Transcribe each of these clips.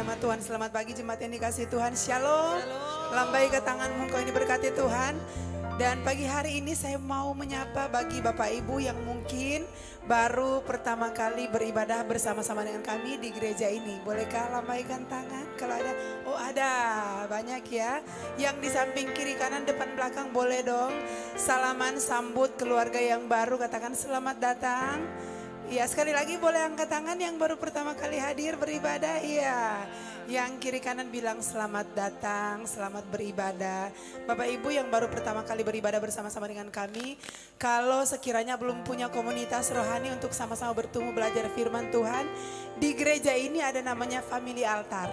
nama Tuhan. Selamat pagi jemaat yang dikasih Tuhan. Shalom. Lambaikan tanganmu, engkau ini berkati Tuhan. Dan pagi hari ini saya mau menyapa bagi Bapak Ibu yang mungkin baru pertama kali beribadah bersama-sama dengan kami di gereja ini. Bolehkah lambaikan tangan kalau ada? Oh ada, banyak ya. Yang di samping kiri kanan depan belakang boleh dong. Salaman sambut keluarga yang baru, katakan selamat datang. Iya, sekali lagi boleh angkat tangan yang baru pertama kali hadir beribadah. Iya, yang kiri kanan bilang selamat datang, selamat beribadah. Bapak Ibu yang baru pertama kali beribadah bersama-sama dengan kami, kalau sekiranya belum punya komunitas rohani untuk sama-sama bertumbuh belajar firman Tuhan, di gereja ini ada namanya Family Altar.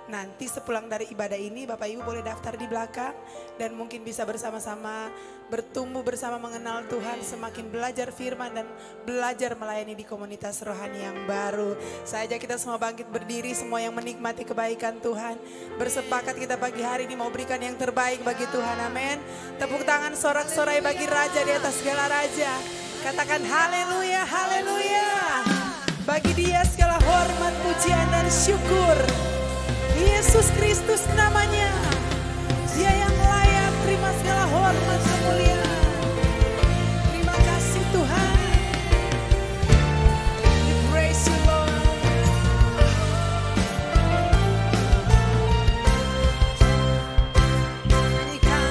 Nanti sepulang dari ibadah ini Bapak Ibu boleh daftar di belakang dan mungkin bisa bersama-sama bertumbuh bersama mengenal Tuhan, semakin belajar firman dan belajar melayani di komunitas rohani yang baru. Saya ajak kita semua bangkit berdiri, semua yang menikmati kebaikan Tuhan. Bersepakat kita pagi hari ini mau berikan yang terbaik bagi Tuhan, amin. Tepuk tangan sorak-sorai bagi Raja di atas segala Raja. Katakan haleluya, haleluya. Bagi Dia segala hormat, pujian dan syukur. Yesus Kristus namanya. Dia yang layak terima segala hormat kemuliaan. Terima kasih Tuhan. We praise you Lord. Nyanyikan.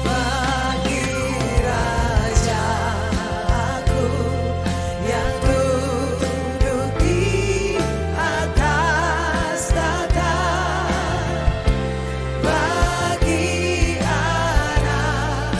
Bagi Raja aku yang duduk di atas tahta, bagi anak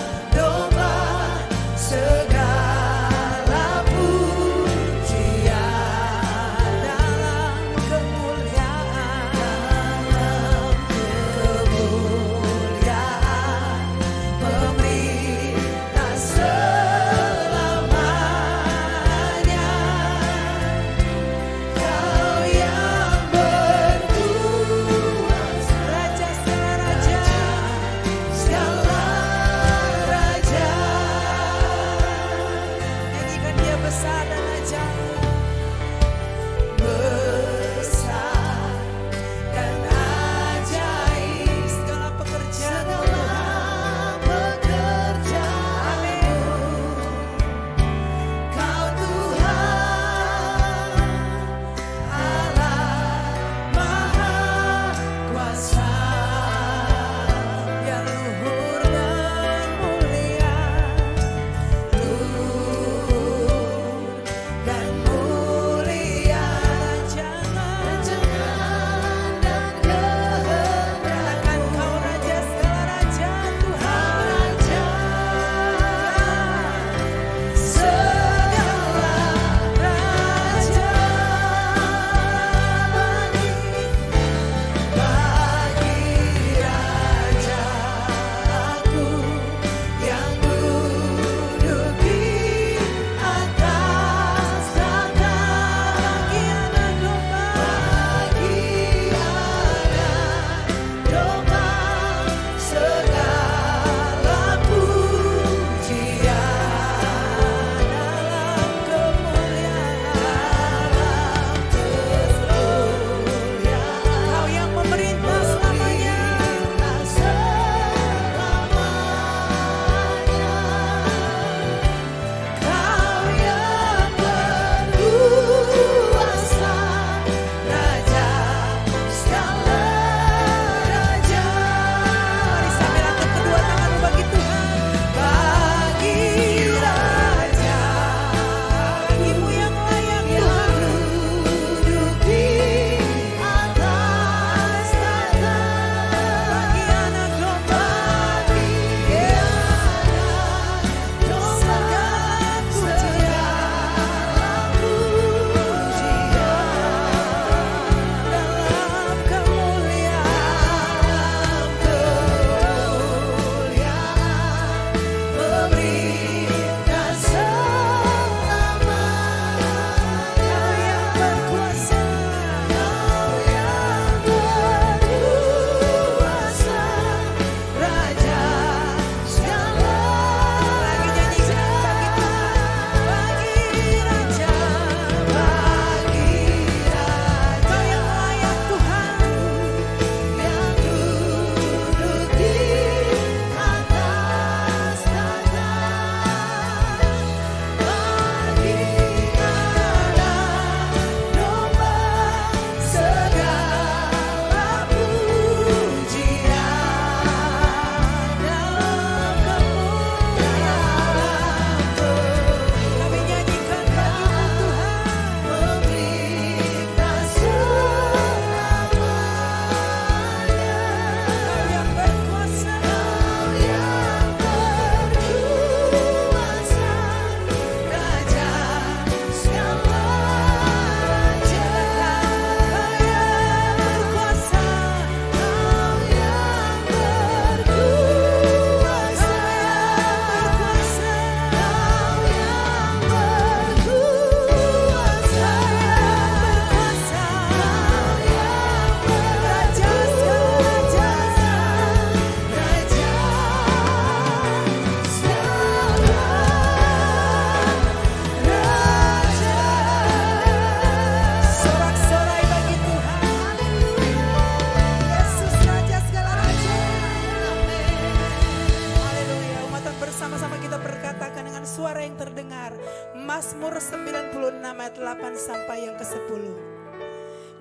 ke-8 sampai yang ke-10.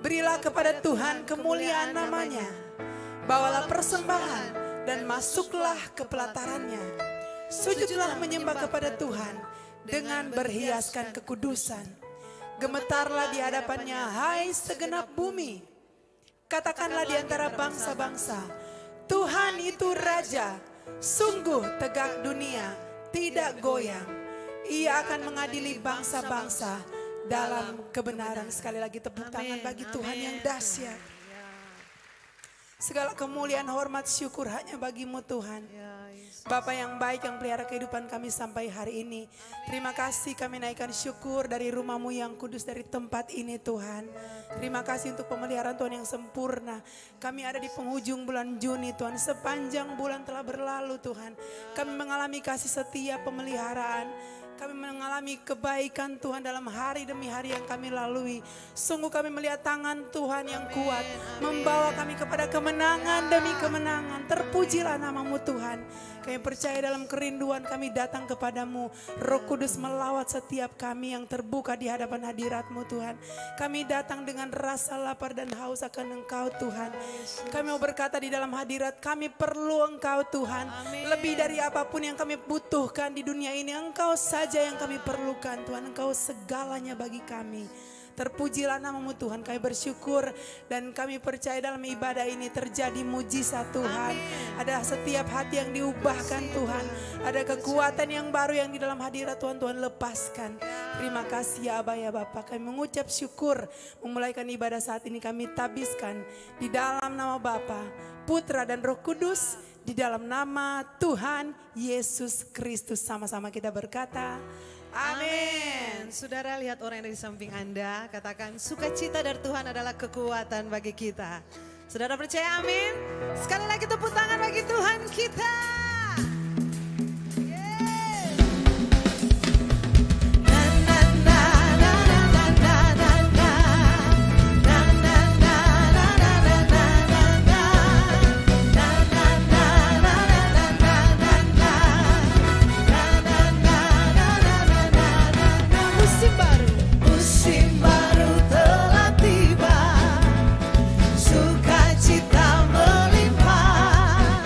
Berilah kepada Tuhan kemuliaan namanya, bawalah persembahan dan masuklah ke pelatarannya. Sujudlah menyembah kepada Tuhan dengan berhiaskan kekudusan. Gemetarlah di hadapannya, hai segenap bumi. Katakanlah di antara bangsa-bangsa, Tuhan itu Raja, sungguh tegak dunia, tidak goyang. Ia akan mengadili bangsa-bangsa dalam kebenaran. Sekali lagi tepuk tangan bagi Tuhan yang dahsyat. Segala kemuliaan, hormat, syukur hanya bagimu Tuhan. Bapa yang baik yang pelihara kehidupan kami sampai hari ini. Terima kasih kami naikkan syukur dari rumah-Mu yang kudus, dari tempat ini Tuhan. Terima kasih untuk pemeliharaan Tuhan yang sempurna. Kami ada di penghujung bulan Juni Tuhan. Sepanjang bulan telah berlalu Tuhan. Kami mengalami kasih setia pemeliharaan. Kami mengalami kebaikan Tuhan dalam hari demi hari yang kami lalui. Sungguh kami melihat tangan Tuhan yang kuat. Membawa kami kepada kemenangan demi kemenangan. Terpujilah nama-Mu Tuhan. Kami percaya dalam kerinduan kami datang kepadamu. Roh Kudus melawat setiap kami yang terbuka di hadapan hadirat-Mu Tuhan. Kami datang dengan rasa lapar dan haus akan Engkau Tuhan. Kami mau berkata di dalam hadirat, kami perlu Engkau Tuhan. Lebih dari apapun yang kami butuhkan di dunia ini, Engkau saja yang kami perlukan Tuhan. Engkau segalanya bagi kami. Terpujilah nama-Mu Tuhan, kami bersyukur dan kami percaya dalam ibadah ini terjadi mujizat Tuhan. Ada setiap hati yang diubahkan Tuhan. Ada kekuatan yang baru yang di dalam hadirat Tuhan, Tuhan lepaskan. Terima kasih ya Aba ya Bapa, kami mengucap syukur. Memulaikan ibadah saat ini kami tabiskan di dalam nama Bapa, Putra dan Roh Kudus. Di dalam nama Tuhan Yesus Kristus. Sama-sama kita berkata, amin. Saudara, lihat orang yang ada di samping Anda, katakan sukacita dari Tuhan adalah kekuatan bagi kita. Saudara percaya amin? Sekali lagi tepuk tangan bagi Tuhan kita. Sukacita melimpah.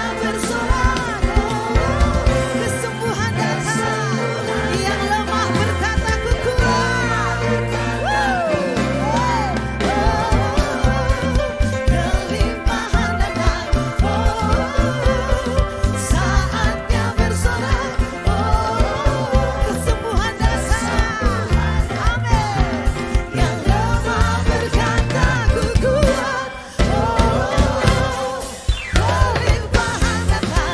Kelimpahan datang.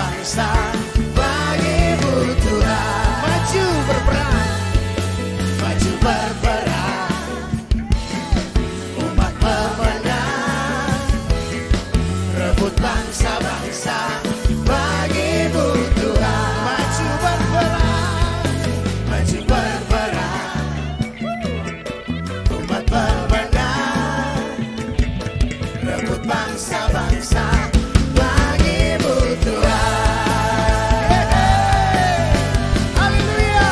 bangsa bagi-Mu Tuhan. Maju berperang, maju berperang, umat pemenang, rebut bangsa-bangsa bagi-Mu Tuhan. Maju berperang, maju berperang, umat pemenang, rebut bangsa-bangsa bagi-Mu Tuhan. Haleluya.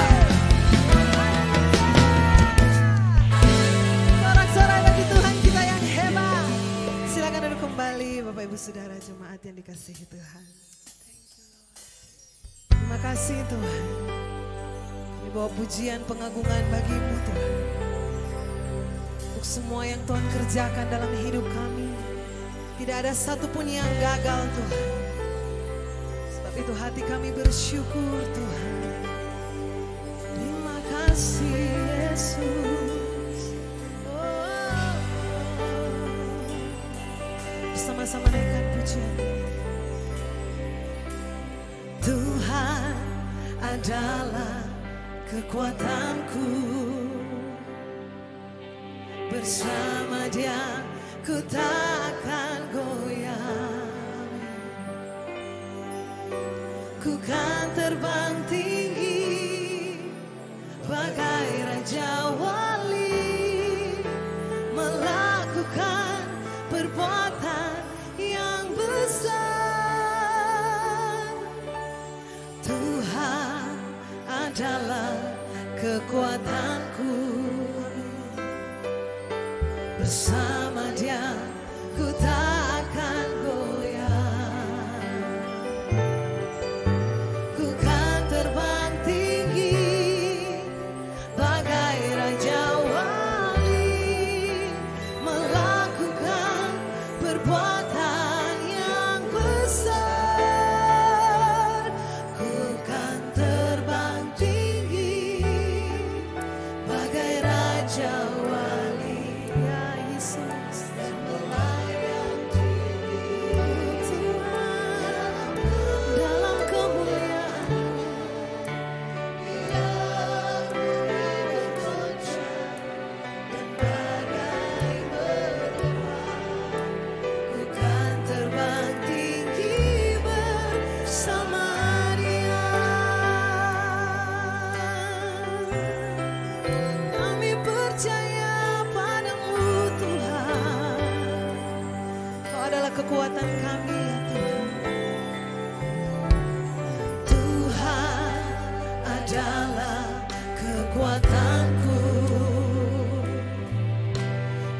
Sorak-sorai bagi Tuhan kita yang hebat. Silakan duduk kembali Bapak Ibu Saudara jemaat yang dikasihi Tuhan. Terima kasih Tuhan. Kami bawa pujian pengagungan bagi-Mu Tuhan. Untuk semua yang Tuhan kerjakan dalam hidup kami. Tidak ada satupun yang gagal Tuhan. Sebab itu hati kami bersyukur Tuhan. Terima kasih Yesus. Bersama-sama naikkan pujian. Tuhan adalah kekuatanku, bersama Dia ku takkan goyah. Ku kan terbang tinggi bagai Raja Wali, melakukan perbuatan yang besar. Tuhan adalah kekuatanku, bersama Dia ku takkan goyah. Ku kan terbang tinggi bagai Raja Wali, melakukan perbuatan yang besar. Ku kan terbang tinggi bagai Raja Wali, ya Yesus, dan melayang Tuhan dalam kemuliaan. Biar bergoncang dan badai berdebar, ku kan terbang tinggi bersama Dia. Kami percaya padamu Tuhan. Kau adalah kekuatan kami ya Tuhan. Tuhan adalah kekuatanku,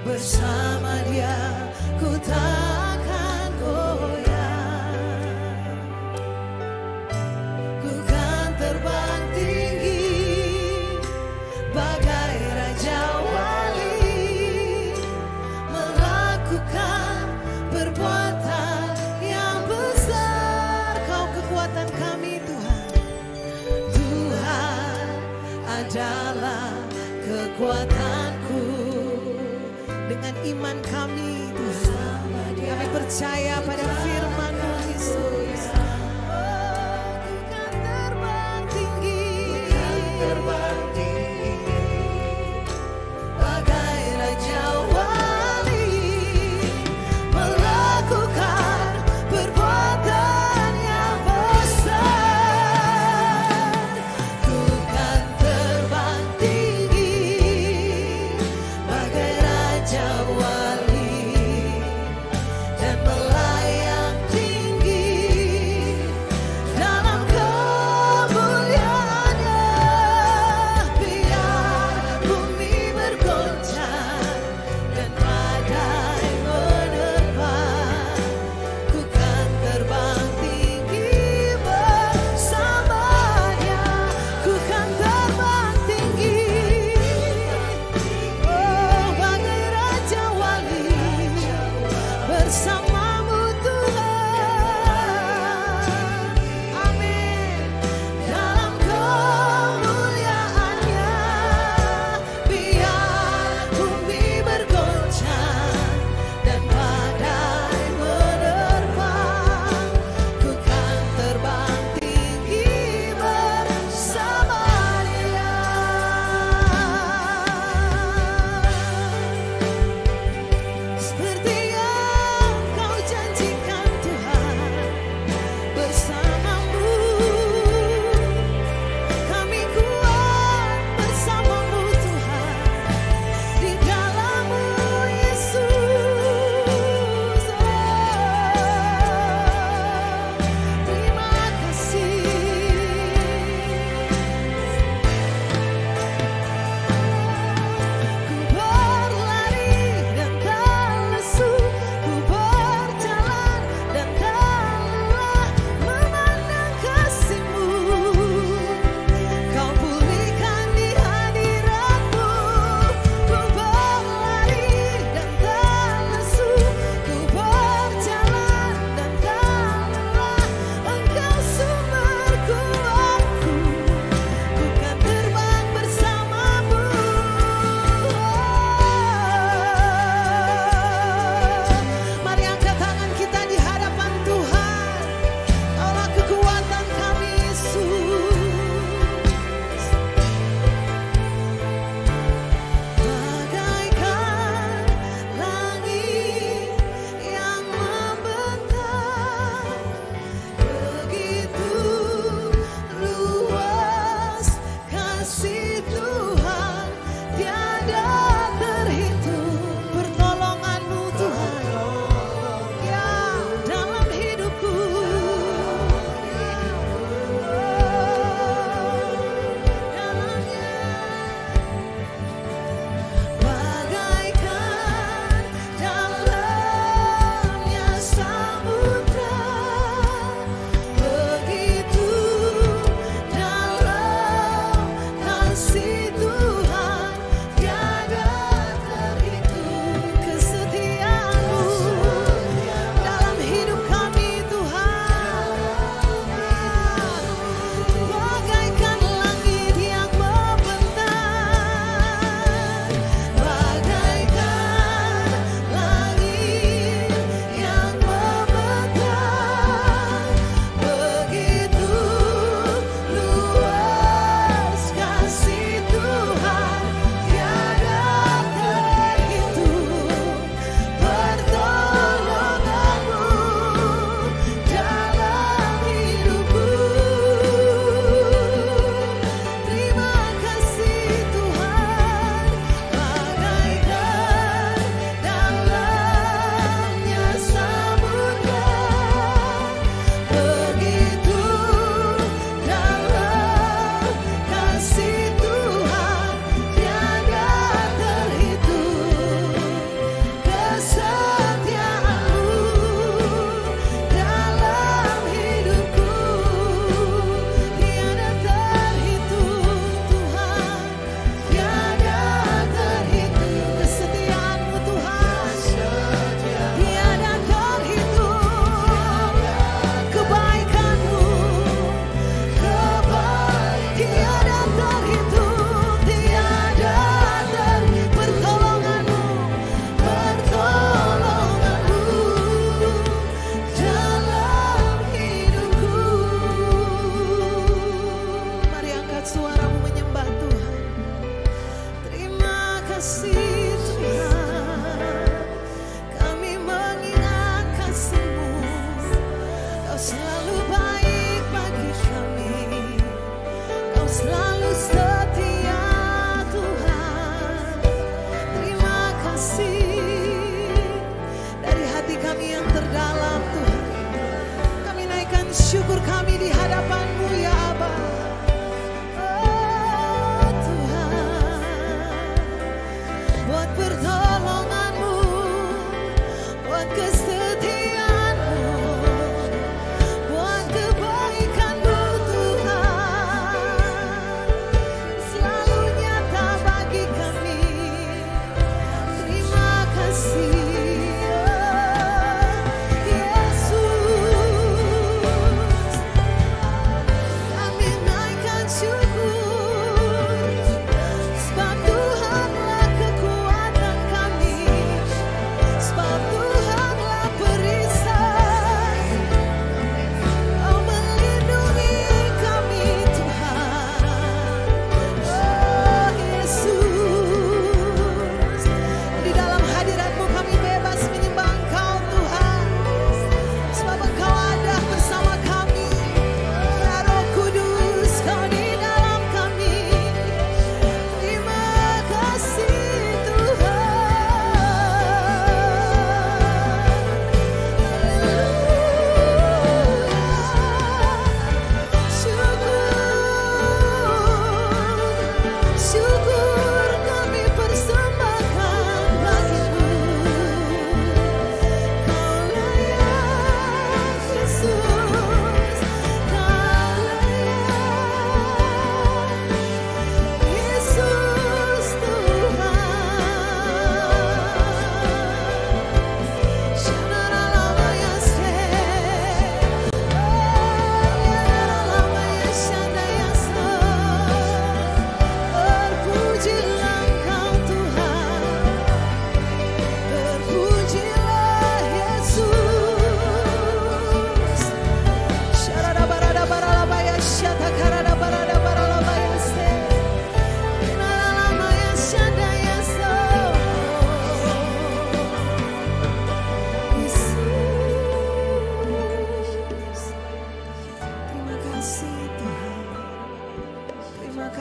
bersama Dia ku takkan goyah. Ku kan terbang tinggi bagai Raja Wali, melakukan perbuatan yang besar. Kau kekuatan kami Tuhan. Tuhan adalah kekuatanku. Dengan iman kami Tuhan, kami percaya pada firman-Mu Yesus. Ku kan terbang tinggi, Terbang tinggi bagai Raja Wali, melakukan perbuatan yang besar. Ku kan terbang tinggi bagai Raja Wali, dan melayang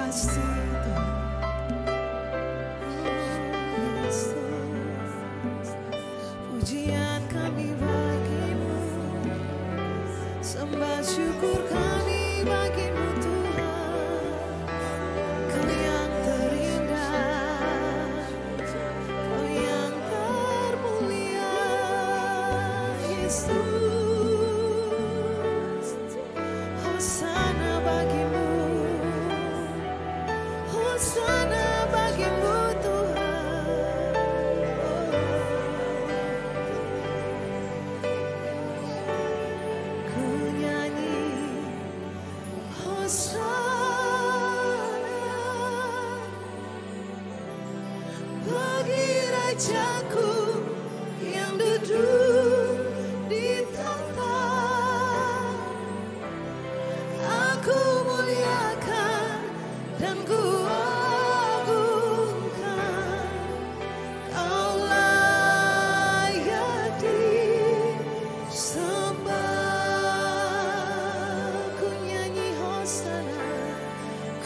pasti Tuhan. Pujian kami bagimu, sembah syukur kami bagimu Tuhan. Kau yang terindah, Kau yang termulia, Yesus. Hosana bagimu, Hosana bagimu Tuhan. Ku nyanyi Hosana bagi Rajaku yang duduk di tahta. Aku muliakan dan ku agungkan, Kau layak disembah. Ku nyanyi Hosana,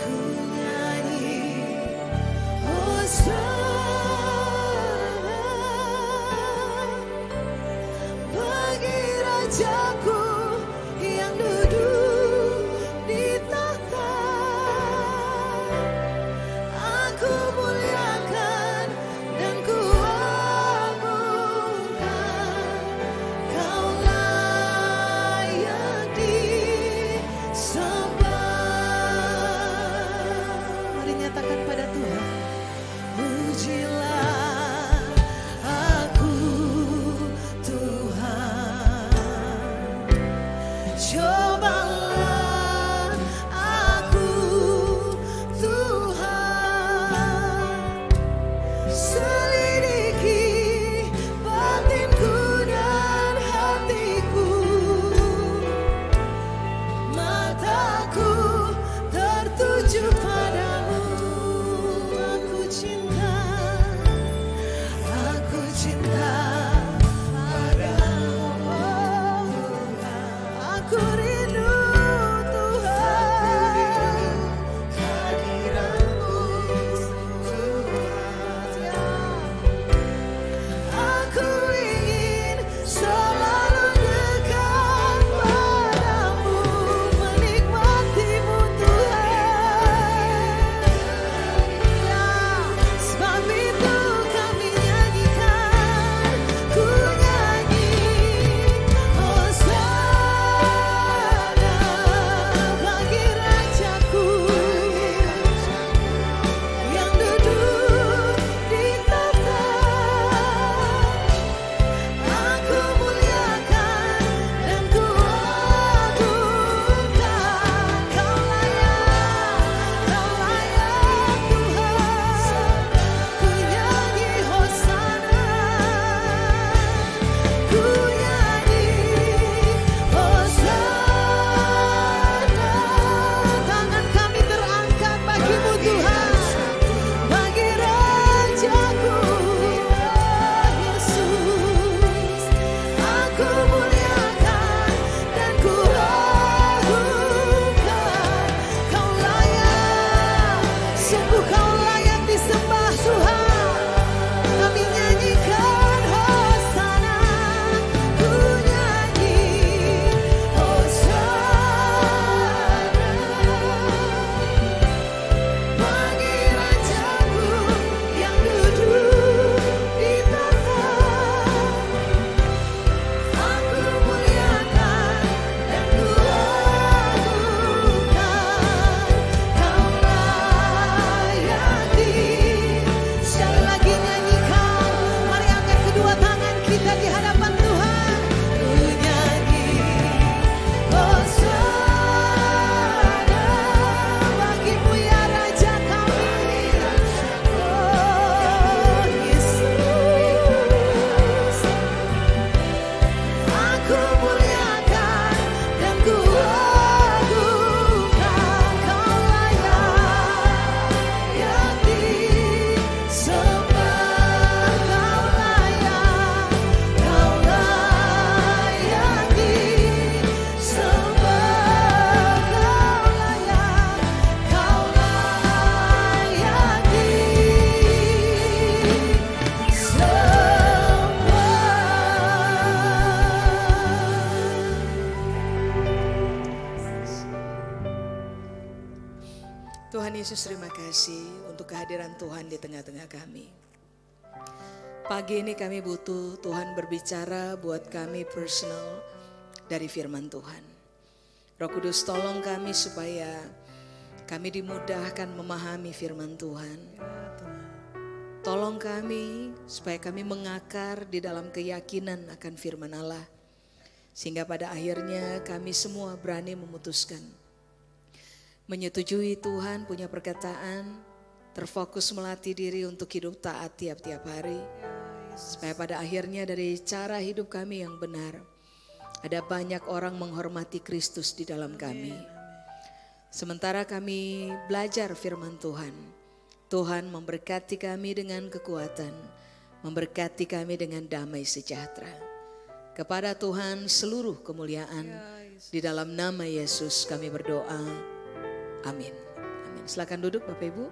ku nyanyi Hosana bagi Rajaku yang duduk di tahta. Tuhan Yesus, terima kasih untuk kehadiran Tuhan di tengah-tengah kami. Pagi ini kami butuh Tuhan berbicara buat kami personal dari firman Tuhan. Roh Kudus, tolong kami supaya kami dimudahkan memahami firman Tuhan. Tolong kami supaya kami mengakar di dalam keyakinan akan firman Allah. Sehingga pada akhirnya kami semua berani memutuskan menyetujui Tuhan punya perkataan, terfokus melatih diri untuk hidup taat tiap-tiap hari. Supaya pada akhirnya dari cara hidup kami yang benar, ada banyak orang menghormati Kristus di dalam kami. Sementara kami belajar firman Tuhan, Tuhan memberkati kami dengan kekuatan, memberkati kami dengan damai sejahtera. Kepada Tuhan seluruh kemuliaan, di dalam nama Yesus kami berdoa. Amin. Amin. Silakan duduk Bapak Ibu.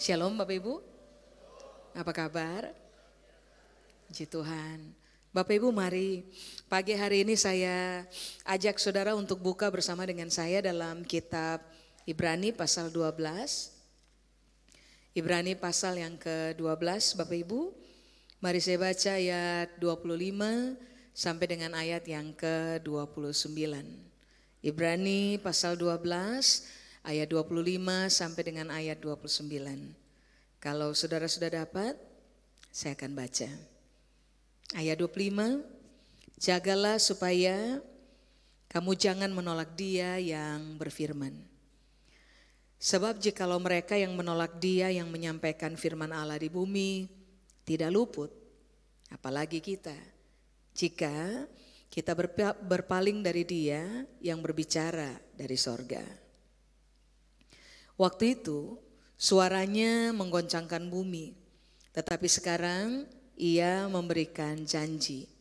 Shalom Bapak Ibu. Apa kabar? Puji Tuhan. Bapak Ibu, mari pagi hari ini saya ajak saudara untuk buka bersama dengan saya dalam kitab Ibrani pasal 12. Ibrani pasal yang ke-12 Bapak Ibu. Mari saya baca ayat 25 sampai dengan ayat yang ke-29. Ibrani pasal 12 ayat 25 sampai dengan ayat 29. Kalau saudara sudah dapat, saya akan baca. Ayat 25, jagalah supaya kamu jangan menolak Dia yang berfirman. Sebab jikalau mereka yang menolak Dia yang menyampaikan firman Allah di bumi tidak luput, apalagi kita, jika kita berpaling dari Dia yang berbicara dari sorga. Waktu itu suaranya menggoncangkan bumi, tetapi sekarang Ia memberikan janji.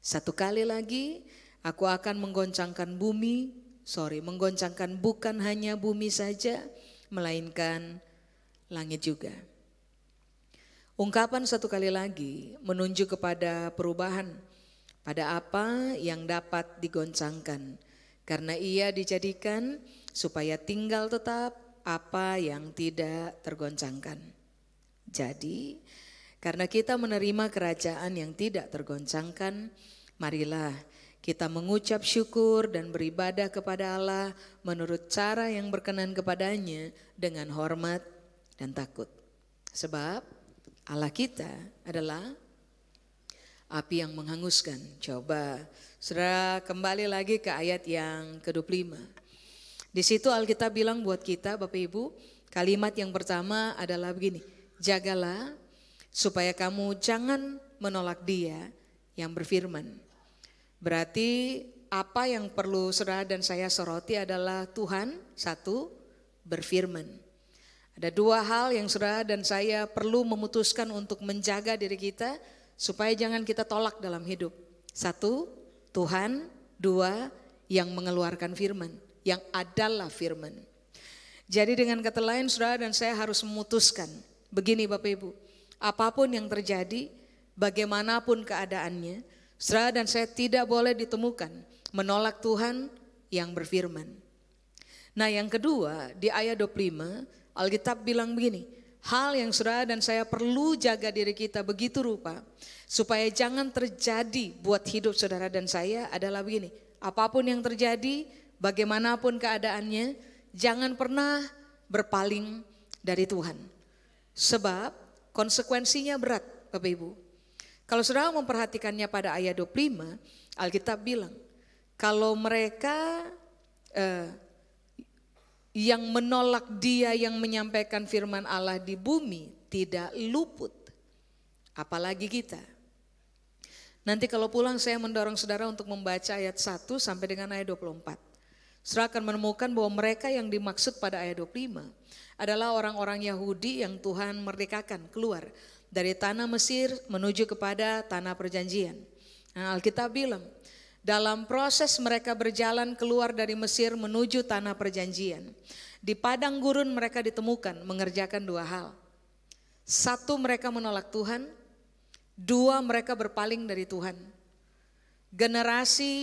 Satu kali lagi aku akan menggoncangkan menggoncangkan bukan hanya bumi saja, melainkan langit juga. Ungkapan satu kali lagi menunjuk kepada perubahan pada apa yang dapat digoncangkan, karena Ia dijadikan supaya tinggal tetap apa yang tidak tergoncangkan. Jadi, karena kita menerima kerajaan yang tidak tergoncangkan, marilah kita mengucap syukur dan beribadah kepada Allah menurut cara yang berkenan kepadanya dengan hormat dan takut. Sebab Allah kita adalah api yang menghanguskan. Coba saudara kembali lagi ke ayat yang ke-25. Di situ Alkitab bilang buat kita Bapak Ibu, kalimat yang pertama adalah begini, jagalah supaya kamu jangan menolak Dia yang berfirman. Berarti apa yang perlu saudara dan saya soroti adalah Tuhan, satu, berfirman. Ada dua hal yang saudara dan saya perlu memutuskan untuk menjaga diri kita supaya jangan kita tolak dalam hidup. Satu, Tuhan. Dua, yang mengeluarkan firman, yang adalah firman. Jadi dengan kata lain saudara dan saya harus memutuskan. Begini Bapak Ibu, apapun yang terjadi, bagaimanapun keadaannya, saudara dan saya tidak boleh ditemukan menolak Tuhan yang berfirman. Nah yang kedua di ayat 25 Alkitab bilang begini, hal yang saudara dan saya perlu jaga diri kita begitu rupa supaya jangan terjadi buat hidup saudara dan saya adalah begini. Apapun yang terjadi, bagaimanapun keadaannya, jangan pernah berpaling dari Tuhan. Sebab konsekuensinya berat Bapak Ibu. Kalau saudara memperhatikannya pada ayat 25, Alkitab bilang, kalau mereka yang menolak Dia yang menyampaikan firman Allah di bumi tidak luput, apalagi kita. Nanti kalau pulang saya mendorong saudara untuk membaca ayat 1 sampai dengan ayat 24. Saudara akan menemukan bahwa mereka yang dimaksud pada ayat 25 adalah orang-orang Yahudi yang Tuhan merdekakan keluar dari tanah Mesir menuju kepada tanah perjanjian. Nah, Alkitab bilang, dalam proses mereka berjalan keluar dari Mesir menuju tanah perjanjian, di padang gurun mereka ditemukan mengerjakan dua hal. Satu, mereka menolak Tuhan. Dua, mereka berpaling dari Tuhan. Generasi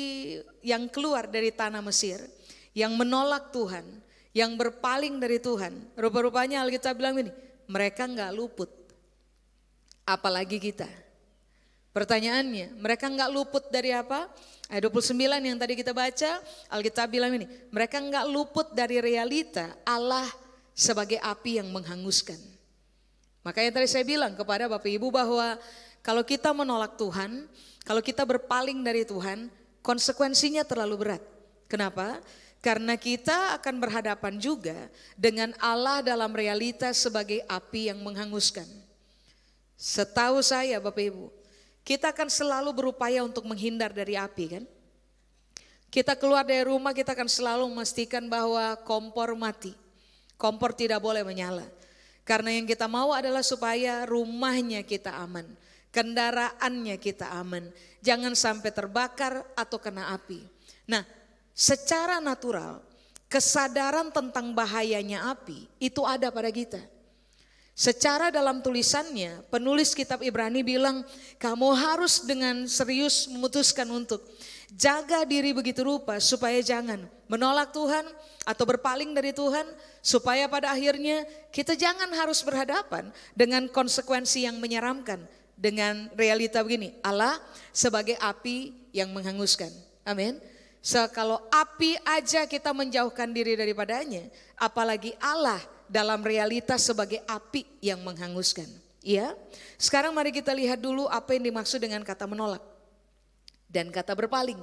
yang keluar dari tanah Mesir, yang menolak Tuhan, yang berpaling dari Tuhan. Rupa-rupanya Alkitab bilang ini, mereka nggak luput. Apalagi kita. Pertanyaannya, mereka nggak luput dari apa? Ayat 29 yang tadi kita baca, Alkitab bilang ini, mereka nggak luput dari realita Allah sebagai api yang menghanguskan. Makanya tadi saya bilang kepada Bapak Ibu bahwa kalau kita menolak Tuhan, kalau kita berpaling dari Tuhan, konsekuensinya terlalu berat. Kenapa? Karena kita akan berhadapan juga dengan Allah dalam realitas sebagai api yang menghanguskan. Setahu saya Bapak Ibu, kita akan selalu berupaya untuk menghindar dari api kan. Kita keluar dari rumah kita akan selalu memastikan bahwa kompor mati. Kompor tidak boleh menyala. Karena yang kita mau adalah supaya rumahnya kita aman. Kendaraannya kita aman. Jangan sampai terbakar atau kena api. Nah, secara natural, kesadaran tentang bahayanya api itu ada pada kita. Secara dalam tulisannya, penulis kitab Ibrani bilang, kamu harus dengan serius memutuskan untuk jaga diri begitu rupa supaya jangan menolak Tuhan atau berpaling dari Tuhan, supaya pada akhirnya kita jangan harus berhadapan dengan konsekuensi yang menyeramkan, dengan realita begini, Allah sebagai api yang menghanguskan. Amin. Kalau api aja kita menjauhkan diri daripadanya, apalagi Allah dalam realitas sebagai api yang menghanguskan. Ya. Sekarang mari kita lihat dulu apa yang dimaksud dengan kata menolak dan kata berpaling.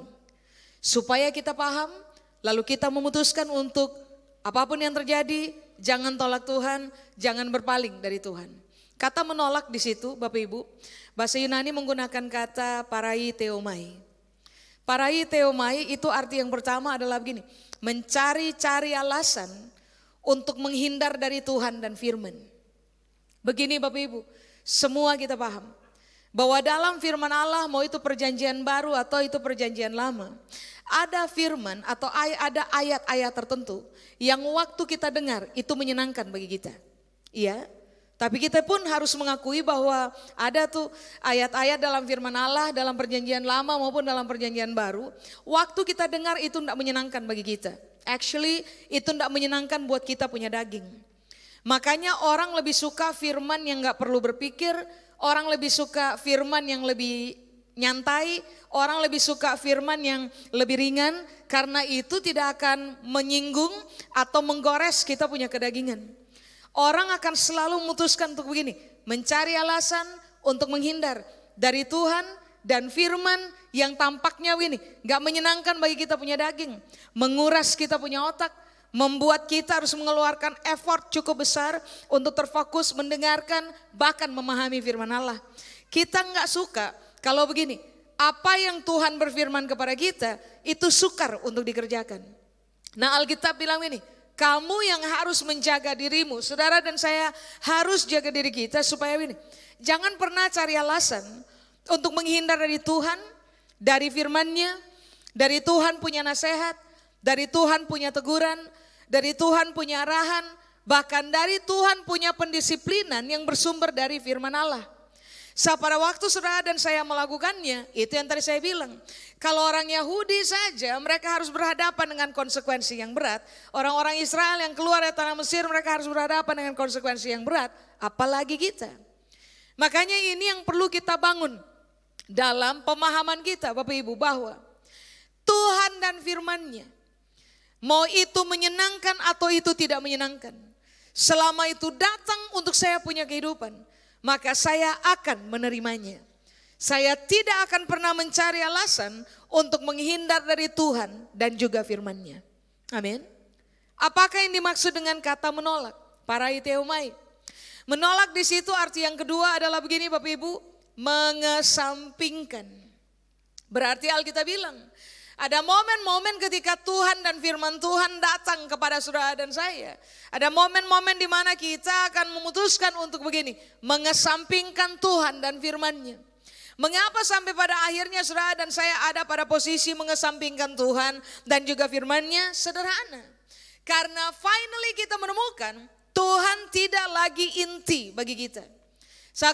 Supaya kita paham, lalu kita memutuskan untuk apapun yang terjadi, jangan tolak Tuhan, jangan berpaling dari Tuhan. Kata menolak di situ, Bapak Ibu, bahasa Yunani menggunakan kata paraitheomai. Paraitheomai itu arti yang pertama adalah begini, mencari-cari alasan untuk menghindar dari Tuhan dan firman. Begini Bapak Ibu, semua kita paham bahwa dalam firman Allah, mau itu perjanjian baru atau itu perjanjian lama, ada firman atau ada ayat-ayat tertentu yang waktu kita dengar itu menyenangkan bagi kita. Iya. Tapi kita pun harus mengakui bahwa ada tuh ayat-ayat dalam firman Allah, dalam perjanjian lama maupun dalam perjanjian baru. Waktu kita dengar itu tidak menyenangkan bagi kita. Actually itu tidak menyenangkan buat kita punya daging. Makanya orang lebih suka firman yang gak perlu berpikir. Orang lebih suka firman yang lebih nyantai. Orang lebih suka firman yang lebih ringan. Karena itu tidak akan menyinggung atau menggores kita punya kedagingan. Orang akan selalu memutuskan untuk begini, mencari alasan untuk menghindar dari Tuhan dan firman yang tampaknya begini, gak menyenangkan bagi kita punya daging, menguras kita punya otak, membuat kita harus mengeluarkan effort cukup besar untuk terfokus mendengarkan bahkan memahami firman Allah. Kita gak suka kalau begini, apa yang Tuhan berfirman kepada kita itu sukar untuk dikerjakan. Nah Alkitab bilang ini, kamu yang harus menjaga dirimu, saudara dan saya harus jaga diri kita supaya ini. Jangan pernah cari alasan untuk menghindar dari Tuhan, dari firman-Nya, dari Tuhan punya nasihat, dari Tuhan punya teguran, dari Tuhan punya arahan, bahkan dari Tuhan punya pendisiplinan yang bersumber dari firman Allah. Pada waktu saudara dan saya melakukannya, itu yang tadi saya bilang. Kalau orang Yahudi saja mereka harus berhadapan dengan konsekuensi yang berat. Orang-orang Israel yang keluar dari tanah Mesir mereka harus berhadapan dengan konsekuensi yang berat. Apalagi kita. Makanya ini yang perlu kita bangun dalam pemahaman kita Bapak Ibu, bahwa Tuhan dan firman-Nya, mau itu menyenangkan atau itu tidak menyenangkan, selama itu datang untuk saya punya kehidupan, maka saya akan menerimanya. Saya tidak akan pernah mencari alasan untuk menghindar dari Tuhan dan juga firman-Nya. Amin. Apakah yang dimaksud dengan kata menolak? Paraitheomai. Menolak di situ arti yang kedua adalah begini Bapak Ibu, mengesampingkan. Berarti Alkitab bilang, ada momen-momen ketika Tuhan dan firman Tuhan datang kepada saudara dan saya. Ada momen-momen di mana kita akan memutuskan untuk begini, mengesampingkan Tuhan dan firman-Nya. Mengapa sampai pada akhirnya saudara dan saya ada pada posisi mengesampingkan Tuhan dan juga firman-Nya? Sederhana. Karena finally kita menemukan Tuhan tidak lagi inti bagi kita.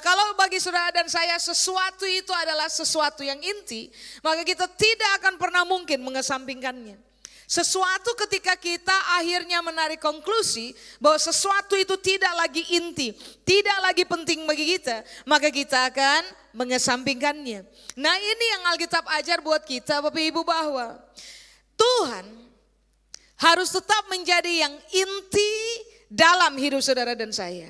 Kalau bagi saudara dan saya sesuatu itu adalah sesuatu yang inti, maka kita tidak akan pernah mungkin mengesampingkannya. Sesuatu ketika kita akhirnya menarik konklusi bahwa sesuatu itu tidak lagi inti, tidak lagi penting bagi kita, maka kita akan mengesampingkannya. Nah, ini yang Alkitab ajar buat kita Bapak Ibu, bahwa Tuhan harus tetap menjadi yang inti dalam hidup saudara dan saya.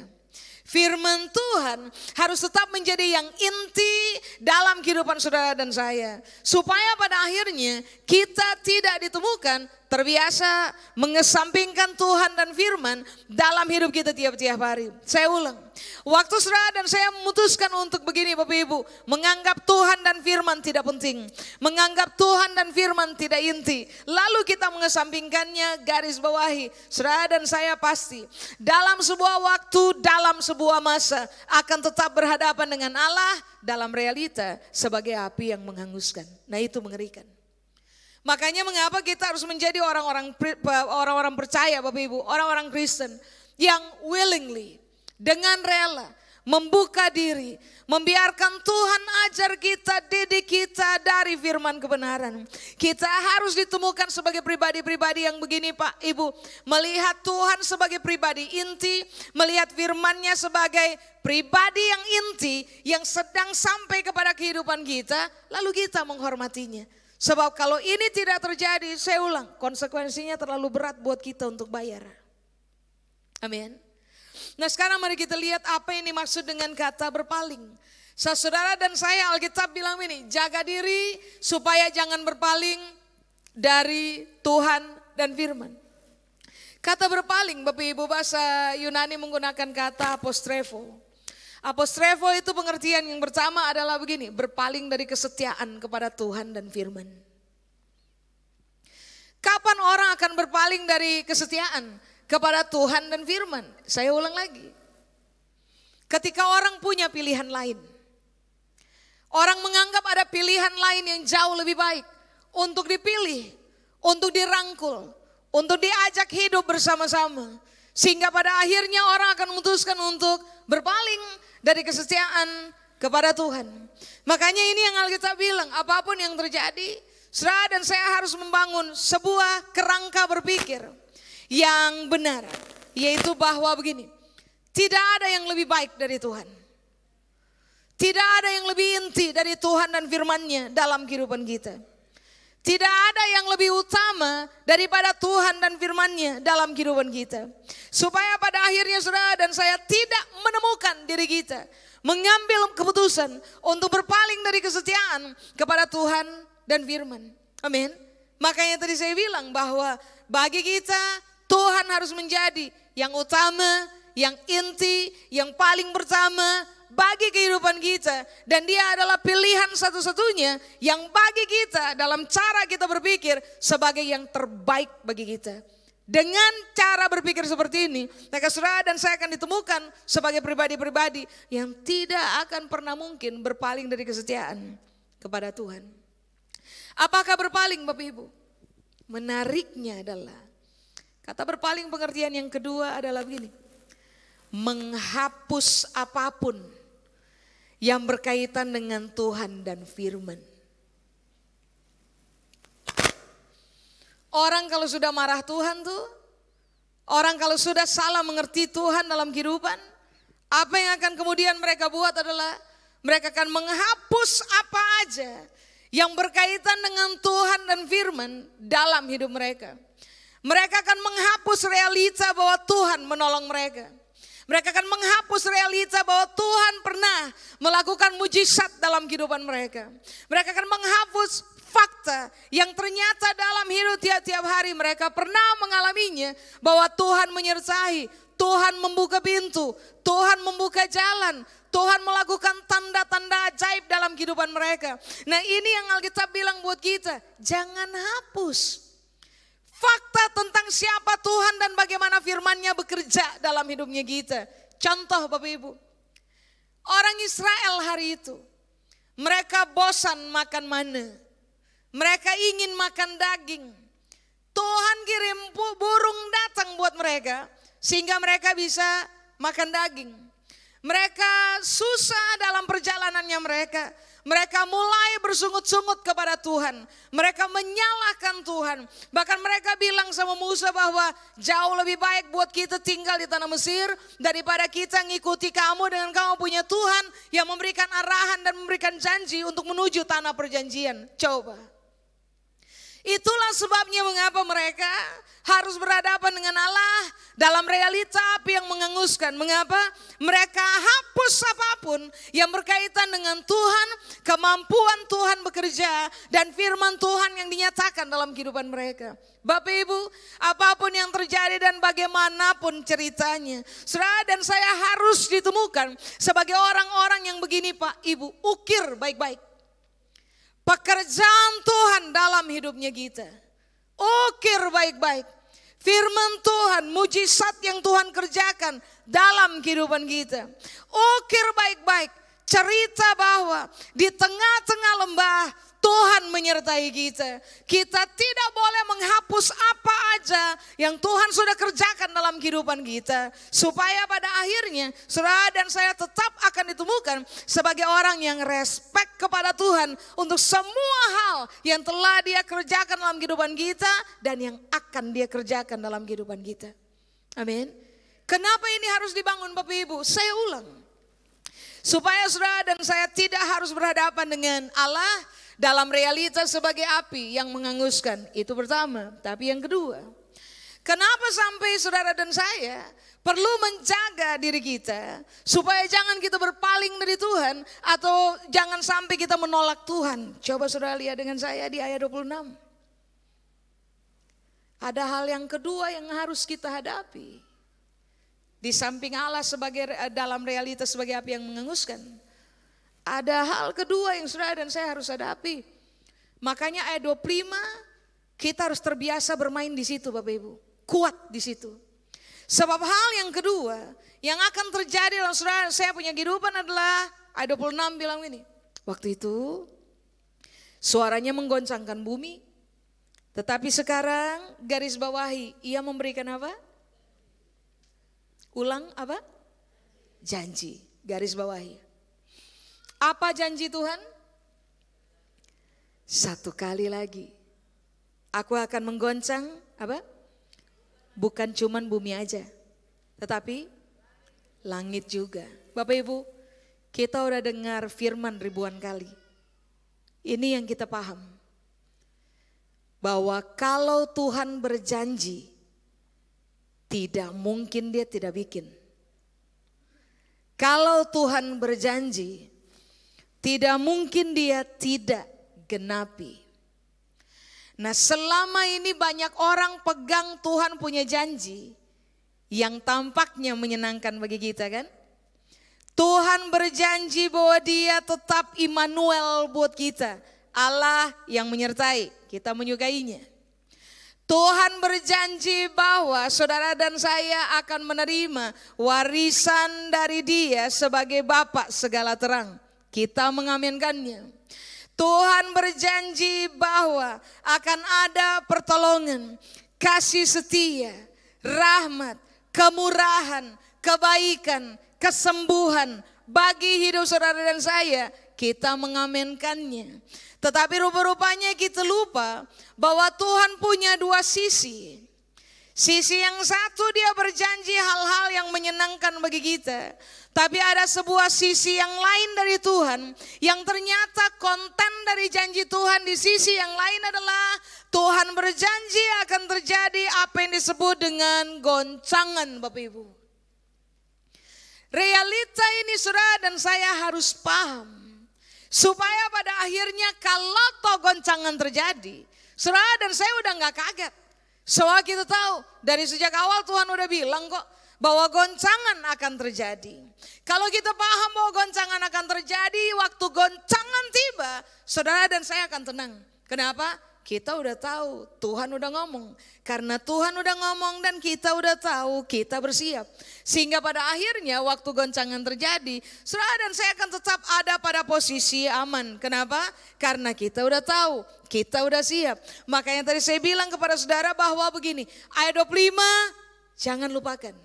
Firman Tuhan harus tetap menjadi yang inti dalam kehidupan saudara dan saya. Supaya pada akhirnya kita tidak ditemukan terbiasa mengesampingkan Tuhan dan firman dalam hidup kita tiap-tiap hari. Saya ulang, waktu saudara dan saya memutuskan untuk begini Bapak Ibu, menganggap Tuhan dan firman tidak penting, menganggap Tuhan dan firman tidak inti, lalu kita mengesampingkannya, garis bawahi, saudara dan saya pasti dalam sebuah waktu, dalam sebuah masa akan tetap berhadapan dengan Allah dalam realita sebagai api yang menghanguskan. Nah, itu mengerikan. Makanya mengapa kita harus menjadi orang-orang percaya Bapak Ibu, orang-orang Kristen yang willingly, dengan rela membuka diri, membiarkan Tuhan ajar kita, didik kita dari firman kebenaran. Kita harus ditemukan sebagai pribadi-pribadi yang begini Pak Ibu, melihat Tuhan sebagai pribadi inti, melihat firman-Nya sebagai pribadi yang inti yang sedang sampai kepada kehidupan kita, lalu kita menghormatinya. Sebab kalau ini tidak terjadi, saya ulang, konsekuensinya terlalu berat buat kita untuk bayar. Amin. Nah, sekarang mari kita lihat apa yang dimaksud dengan kata berpaling. Saudara dan saya, Alkitab bilang ini, jaga diri supaya jangan berpaling dari Tuhan dan firman. Kata berpaling, Bapak Ibu, bahasa Yunani menggunakan kata apostrefo. Apostrefo itu pengertian yang pertama adalah begini, berpaling dari kesetiaan kepada Tuhan dan firman. Kapan orang akan berpaling dari kesetiaan kepada Tuhan dan firman? Saya ulang lagi. Ketika orang punya pilihan lain. Orang menganggap ada pilihan lain yang jauh lebih baik untuk dipilih, untuk dirangkul, untuk diajak hidup bersama-sama. Sehingga pada akhirnya orang akan memutuskan untuk berpaling dari kesetiaan kepada Tuhan. Makanya ini yang Alkitab bilang, apapun yang terjadi, saudara dan saya harus membangun sebuah kerangka berpikir yang benar. Yaitu bahwa begini, tidak ada yang lebih baik dari Tuhan. Tidak ada yang lebih inti dari Tuhan dan firman-Nya dalam kehidupan kita. Tidak ada yang lebih utama daripada Tuhan dan firman-Nya dalam kehidupan kita. Supaya pada akhirnya saudara dan saya tidak menemukan diri kita mengambil keputusan untuk berpaling dari kesetiaan kepada Tuhan dan firman. Amin. Makanya tadi saya bilang bahwa bagi kita Tuhan harus menjadi yang utama, yang inti, yang paling pertama bagi kehidupan kita, dan dia adalah pilihan satu-satunya yang bagi kita dalam cara kita berpikir sebagai yang terbaik bagi kita. Dengan cara berpikir seperti ini, maka saudara dan saya akan ditemukan sebagai pribadi-pribadi yang tidak akan pernah mungkin berpaling dari kesetiaan kepada Tuhan. Apakah berpaling Bapak Ibu? Menariknya adalah kata berpaling, pengertian yang kedua adalah begini, menghapus apapun yang berkaitan dengan Tuhan dan firman. Orang kalau sudah marah Tuhan tuh, orang kalau sudah salah mengerti Tuhan dalam kehidupan, apa yang akan kemudian mereka buat adalah mereka akan menghapus apa aja yang berkaitan dengan Tuhan dan firman dalam hidup mereka. Mereka akan menghapus realita bahwa Tuhan menolong mereka. Mereka akan menghapus realita bahwa Tuhan pernah melakukan mujizat dalam kehidupan mereka. Mereka akan menghapus fakta yang ternyata dalam hidup tiap-tiap hari mereka pernah mengalaminya, bahwa Tuhan menyertai, Tuhan membuka pintu, Tuhan membuka jalan, Tuhan melakukan tanda-tanda ajaib dalam kehidupan mereka. Nah, ini yang Alkitab bilang buat kita, jangan hapus fakta tentang siapa Tuhan dan bagaimana firman-Nya bekerja dalam hidupnya kita. Contoh Bapak Ibu, orang Israel hari itu, mereka bosan makan mana. Mereka ingin makan daging. Tuhan kirim burung datang buat mereka sehingga mereka bisa makan daging. Mereka susah dalam perjalanannya mereka. Mereka mulai bersungut-sungut kepada Tuhan. Mereka menyalahkan Tuhan. Bahkan mereka bilang sama Musa bahwa jauh lebih baik buat kita tinggal di tanah Mesir daripada kita ngikuti kamu dengan kamu punya Tuhan yang memberikan arahan dan memberikan janji untuk menuju tanah perjanjian. Coba. Itulah sebabnya mengapa mereka harus berhadapan dengan Allah dalam realita api yang menghanguskan. Mengapa? Mereka hapus apapun yang berkaitan dengan Tuhan, kemampuan Tuhan bekerja, dan firman Tuhan yang dinyatakan dalam kehidupan mereka. Bapak Ibu, apapun yang terjadi dan bagaimanapun ceritanya, saudara dan saya harus ditemukan sebagai orang-orang yang begini Pak Ibu, ukir baik-baik pekerjaan Tuhan dalam hidupnya kita. Ukir baik-baik firman Tuhan, mujizat yang Tuhan kerjakan dalam kehidupan kita. Ukir baik-baik cerita bahwa di tengah-tengah lembah Tuhan menyertai kita. Kita tidak boleh menghapus apa aja yang Tuhan sudah kerjakan dalam kehidupan kita. Supaya pada akhirnya saudara dan saya tetap akan ditemukan sebagai orang yang respect kepada Tuhan. Untuk semua hal yang telah Dia kerjakan dalam kehidupan kita dan yang akan Dia kerjakan dalam kehidupan kita. Amin. Kenapa ini harus dibangun Bapak Ibu? Saya ulang. Supaya saudara dan saya tidak harus berhadapan dengan Allah dalam realitas sebagai api yang menghanguskan. Itu pertama. Tapi yang kedua, kenapa sampai saudara dan saya perlu menjaga diri kita supaya jangan kita berpaling dari Tuhan atau jangan sampai kita menolak Tuhan. Coba saudara lihat dengan saya di ayat 26. Ada hal yang kedua yang harus kita hadapi. Di samping Allah sebagai dalam realitas sebagai api yang menghanguskan, ada hal kedua yang saudara dan saya harus hadapi. Makanya ayat 25 kita harus terbiasa bermain di situ Bapak Ibu. Kuat di situ. Sebab hal yang kedua yang akan terjadi dalam saudara saya punya kehidupan adalah ayat 26 bilang ini. Waktu itu suaranya menggoncangkan bumi. Tetapi sekarang garis bawahi ia memberikan apa? Ulang apa? Janji, garis bawahi. Apa janji Tuhan? Satu kali lagi. Aku akan menggoncang apa? Bukan cuman bumi aja. Tetapi langit juga. Bapak Ibu, kita udah dengar firman ribuan kali. Ini yang kita paham. Bahwa kalau Tuhan berjanji, tidak mungkin Dia tidak bikin. Kalau Tuhan berjanji, tidak mungkin Dia tidak genapi. Nah, selama ini banyak orang pegang Tuhan punya janji yang tampaknya menyenangkan bagi kita kan? Tuhan berjanji bahwa Dia tetap Immanuel buat kita. Allah yang menyertai, kita menyukainya. Tuhan berjanji bahwa saudara dan saya akan menerima warisan dari Dia sebagai Bapa segala terang. Kita mengaminkannya. Tuhan berjanji bahwa akan ada pertolongan, kasih setia, rahmat, kemurahan, kebaikan, kesembuhan bagi hidup saudara dan saya. Kita mengaminkannya. Tetapi rupa-rupanya kita lupa bahwa Tuhan punya dua sisi. Sisi yang satu Dia berjanji hal-hal yang menyenangkan bagi kita. Tapi ada sebuah sisi yang lain dari Tuhan. Yang ternyata konten dari janji Tuhan di sisi yang lain adalah Tuhan berjanji akan terjadi apa yang disebut dengan goncangan Bapak Ibu. Realita ini saudara dan saya harus paham. Supaya pada akhirnya kalau toh goncangan terjadi, saudara dan saya udah gak kaget. Soalnya kita tahu dari sejak awal Tuhan udah bilang kok bahwa goncangan akan terjadi. Kalau kita paham bahwa goncangan akan terjadi, waktu goncangan tiba, saudara dan saya akan tenang. Kenapa? Kita udah tahu, Tuhan udah ngomong. Karena Tuhan udah ngomong dan kita udah tahu, kita bersiap. Sehingga pada akhirnya waktu goncangan terjadi, saudara dan saya akan tetap ada pada posisi aman. Kenapa? Karena kita udah tahu, kita udah siap. Makanya tadi saya bilang kepada saudara bahwa begini, ayat 25, jangan lupakan.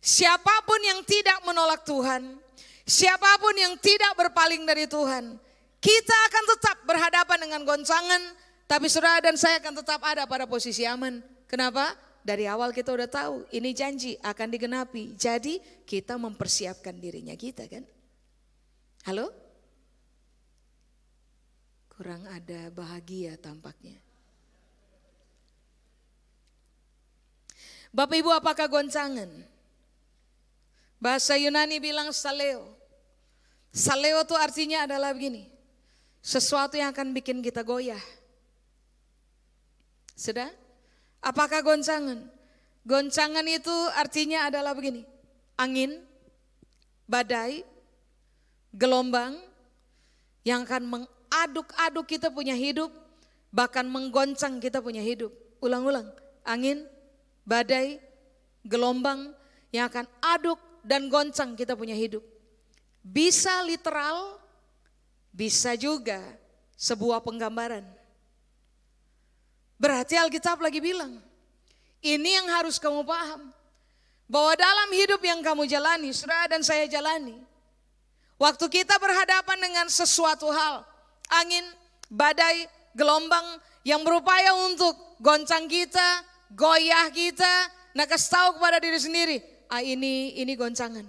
Siapapun yang tidak menolak Tuhan, siapapun yang tidak berpaling dari Tuhan, kita akan tetap berhadapan dengan goncangan, tapi saudara dan saya akan tetap ada pada posisi aman. Kenapa? Dari awal kita udah tahu ini janji akan digenapi. Jadi kita mempersiapkan dirinya kita kan. Halo? Kurang ada bahagia tampaknya. Bapak Ibu, apakah goncangan? Bahasa Yunani bilang saleo. Saleo itu artinya adalah begini. Sesuatu yang akan bikin kita goyah. Sudah? Apakah goncangan? Goncangan itu artinya adalah begini. Angin, badai, gelombang yang akan mengaduk-aduk kita punya hidup, bahkan menggoncang kita punya hidup. Ulang-ulang. Angin, badai, gelombang yang akan aduk dan goncang kita punya hidup. Bisa literal, bisa juga sebuah penggambaran. Berarti Alkitab lagi bilang, ini yang harus kamu paham. Bahwa dalam hidup yang kamu jalani, saudara dan saya jalani. Waktu kita berhadapan dengan sesuatu hal, angin, badai, gelombang yang berupaya untuk goncang kita, goyah kita, nah kasih tahu kepada diri sendiri, ini goncangan.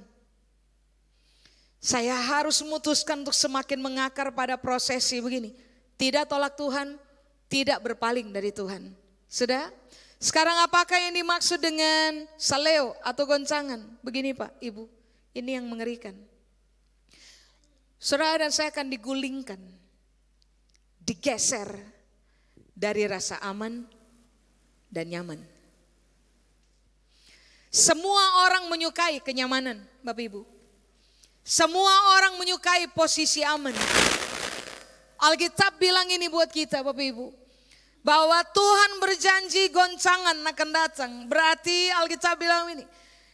Saya harus memutuskan untuk semakin mengakar pada prosesi begini. Tidak tolak Tuhan, tidak berpaling dari Tuhan. Sudah? Sekarang apakah yang dimaksud dengan saleo atau goncangan? Begini Pak, Ibu, ini yang mengerikan. Saudara dan saya akan digulingkan, digeser dari rasa aman dan nyaman. Semua orang menyukai kenyamanan, Bapak Ibu. Semua orang menyukai posisi aman. Alkitab bilang ini buat kita, Bapak Ibu, bahwa Tuhan berjanji goncangan akan datang. Berarti Alkitab bilang ini,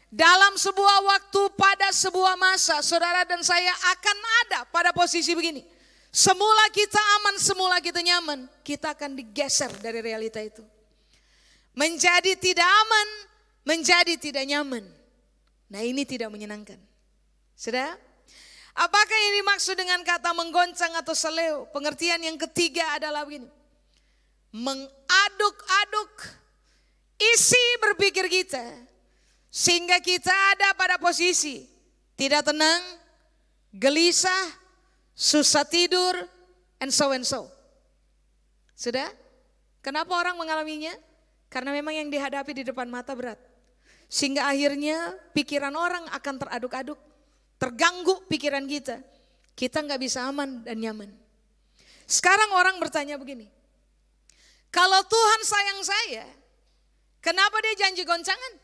dalam sebuah waktu pada sebuah masa, saudara dan saya akan ada pada posisi begini. Semula kita aman, semula kita nyaman, kita akan digeser dari realita itu. Menjadi tidak aman, menjadi tidak nyaman. Nah ini tidak menyenangkan. Sudah? Apakah yang dimaksud dengan kata menggoncang atau saleo? Pengertian yang ketiga adalah begini. Mengaduk-aduk isi berpikir kita. Sehingga kita ada pada posisi tidak tenang, gelisah, susah tidur, and so. Sudah? Kenapa orang mengalaminya? Karena memang yang dihadapi di depan mata berat. Sehingga akhirnya pikiran orang akan teraduk-aduk. Terganggu pikiran kita. Kita nggak bisa aman dan nyaman. Sekarang orang bertanya begini. Kalau Tuhan sayang saya, kenapa dia janji goncangan?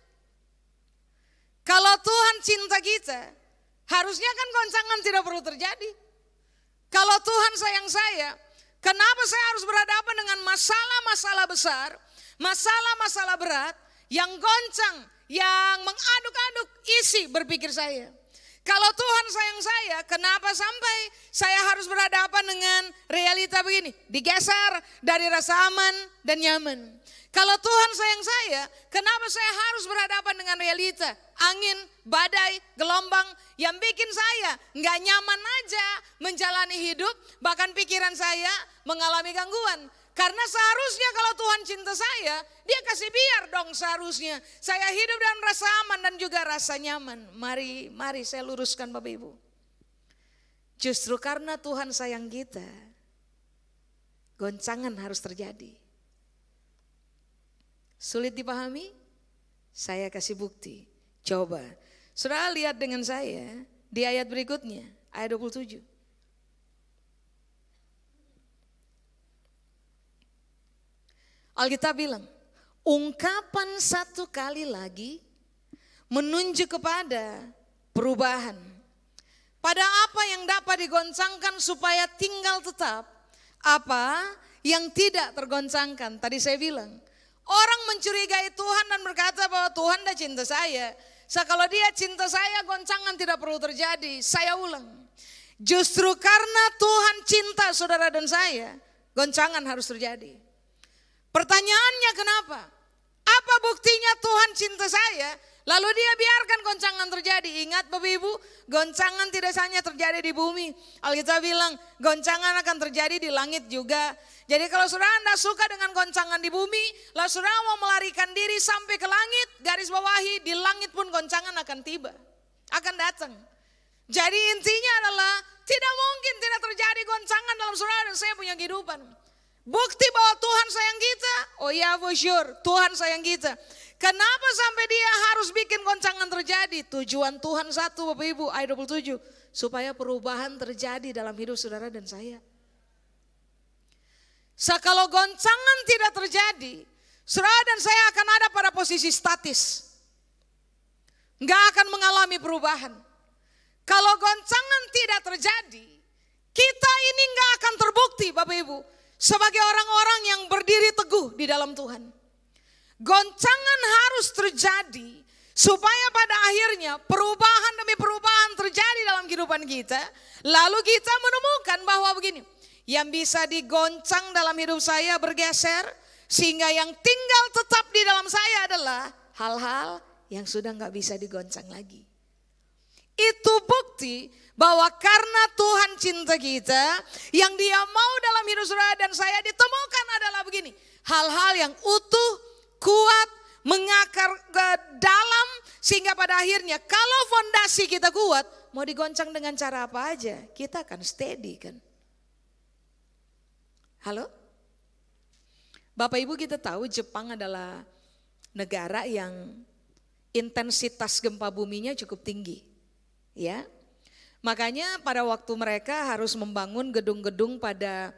Kalau Tuhan cinta kita, harusnya kan goncangan tidak perlu terjadi. Kalau Tuhan sayang saya, kenapa saya harus berhadapan dengan masalah-masalah besar, masalah-masalah berat, yang goncang, yang mengaduk-aduk isi berpikir saya. Kalau Tuhan sayang saya, kenapa sampai saya harus berhadapan dengan realita begini? Digeser dari rasa aman dan nyaman. Kalau Tuhan sayang saya, kenapa saya harus berhadapan dengan realita? Angin, badai, gelombang yang bikin saya nggak nyaman aja menjalani hidup, bahkan pikiran saya mengalami gangguan. Karena seharusnya kalau Tuhan cinta saya, dia kasih biar dong seharusnya. Saya hidup dalam rasa aman dan juga rasa nyaman. Mari saya luruskan Bapak Ibu. Justru karena Tuhan sayang kita, goncangan harus terjadi. Sulit dipahami? Saya kasih bukti. Coba, saudara lihat dengan saya di ayat berikutnya, ayat 27. Alkitab bilang, ungkapan satu kali lagi menunjuk kepada perubahan. Pada apa yang dapat digoncangkan supaya tinggal tetap, apa yang tidak tergoncangkan. Tadi saya bilang, orang mencurigai Tuhan dan berkata bahwa Tuhan dah cinta saya. Kalau dia cinta saya, goncangan tidak perlu terjadi. Saya ulang, justru karena Tuhan cinta saudara dan saya, goncangan harus terjadi. Pertanyaannya kenapa? Apa buktinya Tuhan cinta saya? Lalu dia biarkan goncangan terjadi. Ingat Bapak Ibu, goncangan tidak hanya terjadi di bumi. Alkitab bilang goncangan akan terjadi di langit juga. Jadi kalau saudara Anda suka dengan goncangan di bumi, lalu saudara mau melarikan diri sampai ke langit, garis bawahi, di langit pun goncangan akan tiba, akan datang. Jadi intinya adalah tidak mungkin tidak terjadi goncangan dalam saudara dan saya punya kehidupan. Bukti bahwa Tuhan sayang kita, oh ya for sure, Tuhan sayang kita. Kenapa sampai dia harus bikin goncangan terjadi? Tujuan Tuhan satu Bapak Ibu, ayat 27. Supaya perubahan terjadi dalam hidup saudara dan saya. Kalau goncangan tidak terjadi, saudara dan saya akan ada pada posisi statis. Nggak akan mengalami perubahan. Kalau goncangan tidak terjadi, kita ini nggak akan terbukti Bapak Ibu. Sebagai orang-orang yang berdiri teguh di dalam Tuhan. Goncangan harus terjadi supaya pada akhirnya perubahan demi perubahan terjadi dalam kehidupan kita. Lalu kita menemukan bahwa begini, yang bisa digoncang dalam hidup saya bergeser sehingga yang tinggal tetap di dalam saya adalah hal-hal yang sudah nggak bisa digoncang lagi. Itu bukti bahwa karena Tuhan cinta kita, yang dia mau dalam hidup saudara dan saya ditemukan adalah begini. Hal-hal yang utuh, kuat, mengakar ke dalam, sehingga pada akhirnya kalau fondasi kita kuat, mau digoncang dengan cara apa aja, kita akan steady kan. Halo? Bapak Ibu kita tahu Jepang adalah negara yang intensitas gempa buminya cukup tinggi. Ya, makanya pada waktu mereka harus membangun gedung-gedung pada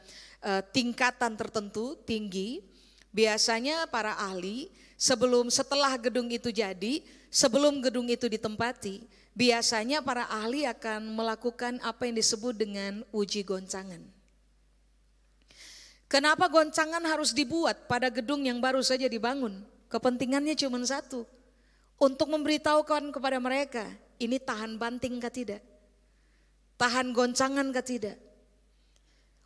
tingkatan tertentu tinggi, biasanya para ahli setelah gedung itu jadi, sebelum gedung itu ditempati, biasanya para ahli akan melakukan apa yang disebut dengan uji goncangan. Kenapa goncangan harus dibuat pada gedung yang baru saja dibangun? Kepentingannya cuma satu, untuk memberitahukan kepada mereka, ini tahan banting kah tidak? Tahan goncangan kah tidak?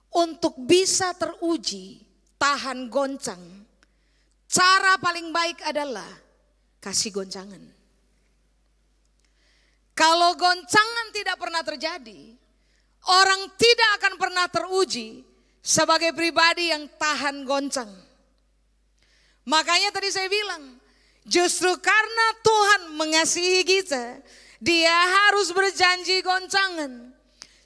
Untuk bisa teruji, tahan goncang, cara paling baik adalah kasih goncangan. Kalau goncangan tidak pernah terjadi, orang tidak akan pernah teruji sebagai pribadi yang tahan goncang. Makanya tadi saya bilang, justru karena Tuhan mengasihi kita, dia harus berjanji goncangan.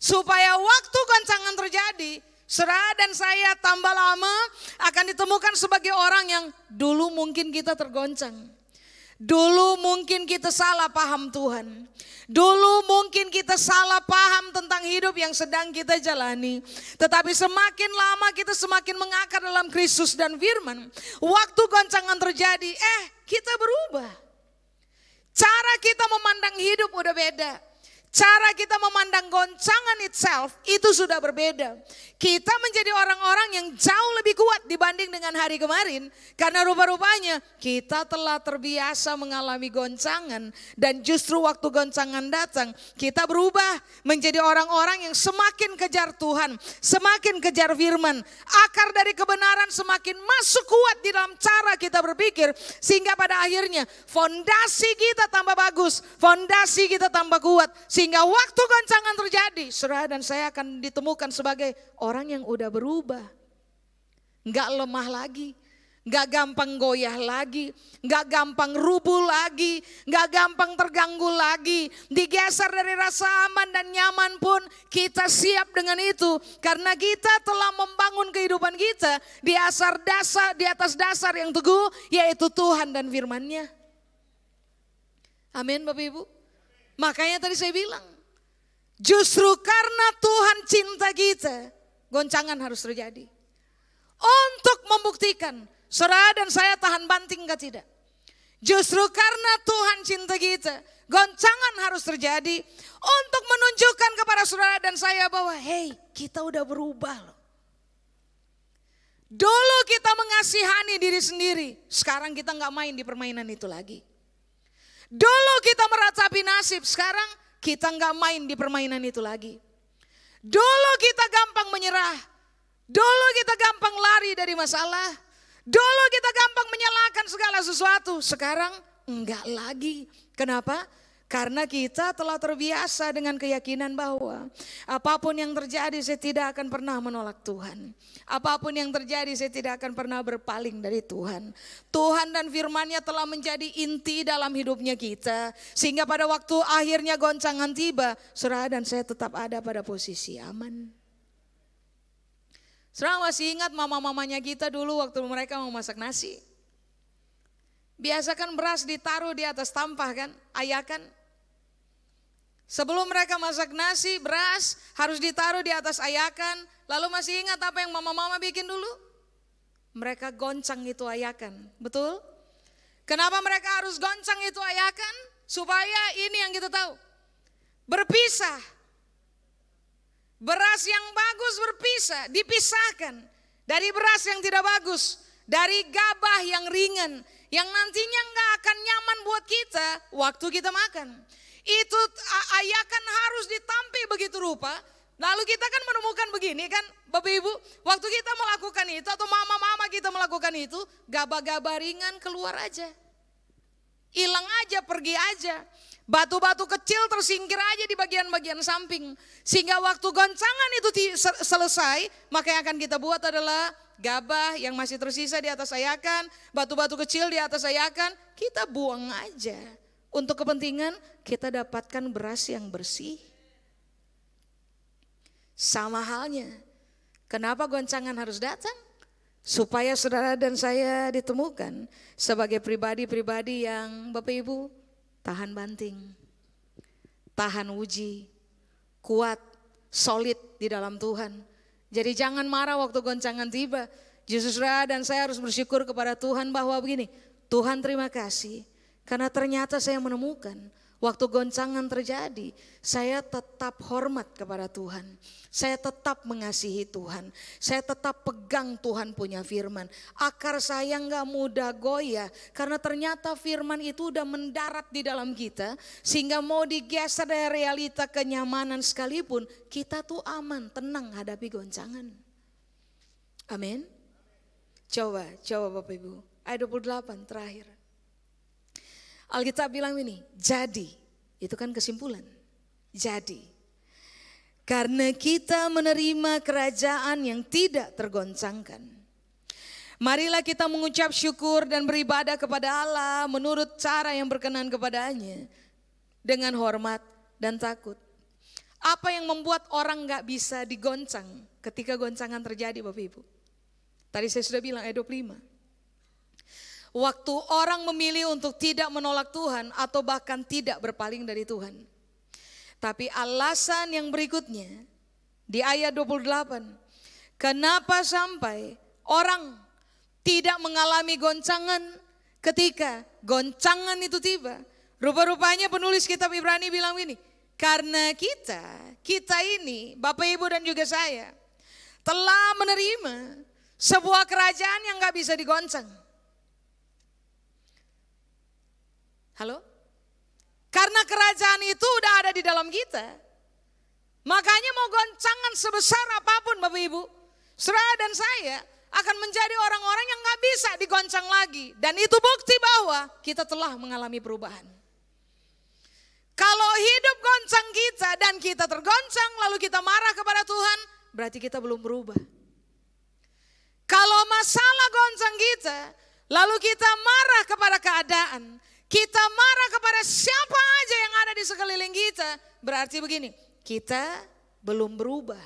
Supaya waktu goncangan terjadi, saudara dan saya tambah lama akan ditemukan sebagai orang yang dulu mungkin kita tergoncang. Dulu mungkin kita salah paham Tuhan. Dulu mungkin kita salah paham tentang hidup yang sedang kita jalani. Tetapi semakin lama kita semakin mengakar dalam Kristus dan firman. Waktu goncangan terjadi, kita berubah. Cara kita memandang hidup udah beda. Cara kita memandang goncangan itself itu sudah berbeda. Kita menjadi orang-orang yang jauh lebih kuat dibanding dengan hari kemarin. Karena rupa-rupanya kita telah terbiasa mengalami goncangan. Dan justru waktu goncangan datang, kita berubah menjadi orang-orang yang semakin kejar Tuhan. Semakin kejar firman. Akar dari kebenaran semakin masuk kuat di dalam cara kita berpikir. Sehingga pada akhirnya fondasi kita tambah bagus. Fondasi kita tambah kuat. Sehingga waktu goncangan terjadi, saudara dan saya akan ditemukan sebagai orang yang udah berubah. Enggak lemah lagi, enggak gampang goyah lagi, enggak gampang rubuh lagi, enggak gampang terganggu lagi. Digeser dari rasa aman dan nyaman pun kita siap dengan itu. Karena kita telah membangun kehidupan kita di atas dasar yang teguh, yaitu Tuhan dan firman-Nya. Amin Bapak Ibu. Makanya tadi saya bilang, justru karena Tuhan cinta kita, goncangan harus terjadi. Untuk membuktikan, saudara dan saya tahan banting enggak tidak. Justru karena Tuhan cinta kita, goncangan harus terjadi. Untuk menunjukkan kepada saudara dan saya bahwa, hey, kita udah berubah loh. Dulu kita mengasihani diri sendiri, sekarang kita enggak main di permainan itu lagi. Dulu kita meratapi nasib, sekarang kita nggak main di permainan itu lagi. Dulu kita gampang menyerah, dulu kita gampang lari dari masalah, dulu kita gampang menyalahkan segala sesuatu. Sekarang Enggak lagi. Kenapa? Karena kita telah terbiasa dengan keyakinan bahwa apapun yang terjadi saya tidak akan pernah menolak Tuhan. Apapun yang terjadi saya tidak akan pernah berpaling dari Tuhan. Tuhan dan firman-Nya telah menjadi inti dalam hidupnya kita. Sehingga pada waktu akhirnya goncangan tiba, saudara dan saya tetap ada pada posisi aman. Saudara masih ingat mama-mamanya kita dulu waktu mereka mau masak nasi? Biasakan beras ditaruh di atas tampah kan, ayakan. Sebelum mereka masak nasi, beras harus ditaruh di atas ayakan. Lalu masih ingat apa yang mama-mama bikin dulu? Mereka goncang itu ayakan, betul? Kenapa mereka harus goncang itu ayakan? Supaya ini yang kita tahu, berpisah. Beras yang bagus berpisah, dipisahkan dari beras yang tidak bagus, dari gabah yang ringan, yang nantinya nggak akan nyaman buat kita waktu kita makan. Itu ayakan harus ditampi begitu rupa. Lalu kita kan menemukan begini kan Bapak Ibu, waktu kita melakukan itu atau mama-mama kita melakukan itu, gabah-gabah ringan keluar aja. Hilang aja, pergi aja. Batu-batu kecil tersingkir aja di bagian-bagian samping. Sehingga waktu goncangan itu selesai, maka yang akan kita buat adalah gabah yang masih tersisa di atas ayakan, batu-batu kecil di atas ayakan, kita buang aja. Untuk kepentingan kita dapatkan beras yang bersih. Sama halnya, kenapa goncangan harus datang? Supaya saudara dan saya ditemukan sebagai pribadi-pribadi yang Bapak Ibu tahan banting, tahan uji, kuat, solid di dalam Tuhan. Jadi jangan marah waktu goncangan tiba. Justru saudara dan saya harus bersyukur kepada Tuhan bahwa begini, Tuhan terima kasih karena ternyata saya menemukan waktu goncangan terjadi, saya tetap hormat kepada Tuhan. Saya tetap mengasihi Tuhan. Saya tetap pegang Tuhan punya firman. Akar saya nggak mudah goyah. Karena ternyata firman itu udah mendarat di dalam kita. Sehingga mau digeser dari realita kenyamanan sekalipun, kita tuh aman, tenang hadapi goncangan. Amin. Coba Bapak Ibu. Ayat 28 terakhir. Alkitab bilang ini, jadi, itu kan kesimpulan. Jadi, karena kita menerima kerajaan yang tidak tergoncangkan, marilah kita mengucap syukur dan beribadah kepada Allah menurut cara yang berkenan kepadanya, dengan hormat dan takut. Apa yang membuat orang gak bisa digoncang ketika goncangan terjadi Bapak Ibu? Tadi saya sudah bilang ayat 25. Waktu orang memilih untuk tidak menolak Tuhan atau bahkan tidak berpaling dari Tuhan. Tapi alasan yang berikutnya di ayat 28. Kenapa sampai orang tidak mengalami goncangan ketika goncangan itu tiba? Rupa-rupanya penulis kitab Ibrani bilang ini. Karena kita ini Bapak Ibu dan juga saya telah menerima sebuah kerajaan yang gak bisa digoncang. Halo? Karena kerajaan itu udah ada di dalam kita. Makanya mau goncangan sebesar apapun Bapak Ibu, saudara dan saya akan menjadi orang-orang yang gak bisa digoncang lagi. Dan itu bukti bahwa kita telah mengalami perubahan. Kalau hidup goncang kita dan kita tergoncang lalu kita marah kepada Tuhan, berarti kita belum berubah. Kalau masalah goncang kita, lalu kita marah kepada keadaan, kita marah kepada siapa aja yang ada di sekeliling kita, berarti begini, kita belum berubah.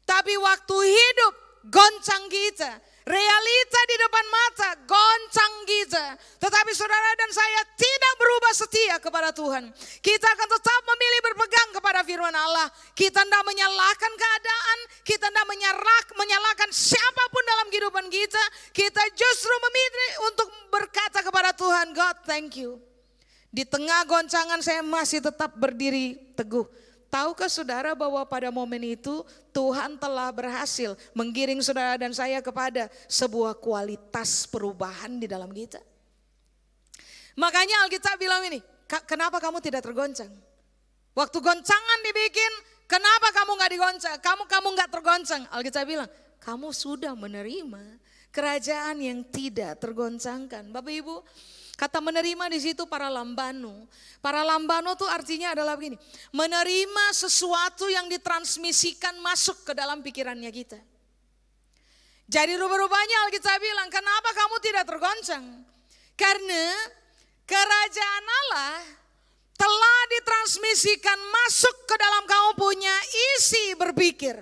Tapi waktu hidup goncang kita, realita di depan mata goncang kita. Tetapi saudara dan saya tidak berubah setia kepada Tuhan. Kita akan tetap memilih berpegang kepada firman Allah. Kita tidak menyalahkan keadaan, kita tidak menyalahkan siapapun dalam kehidupan kita. Kita justru memilih untuk berkata kepada Tuhan, God thank you. Di tengah goncangan saya masih tetap berdiri teguh. Tahukah saudara bahwa pada momen itu Tuhan telah berhasil menggiring saudara dan saya kepada sebuah kualitas perubahan di dalam kita. Makanya Alkitab bilang ini, kenapa kamu tidak tergoncang? Waktu goncangan dibikin, kenapa kamu gak digoncang? Kamu gak tergoncang. Alkitab bilang, kamu sudah menerima kerajaan yang tidak tergoncangkan. Bapak Ibu, Kata menerima di situ para lambano. Para lambano tuh artinya adalah begini. Menerima sesuatu yang ditransmisikan masuk ke dalam pikirannya kita. Jadi rupa-rupanya Alkitab bilang, kenapa kamu tidak tergoncang? Karena kerajaan Allah telah ditransmisikan masuk ke dalam kamu punya isi berpikir.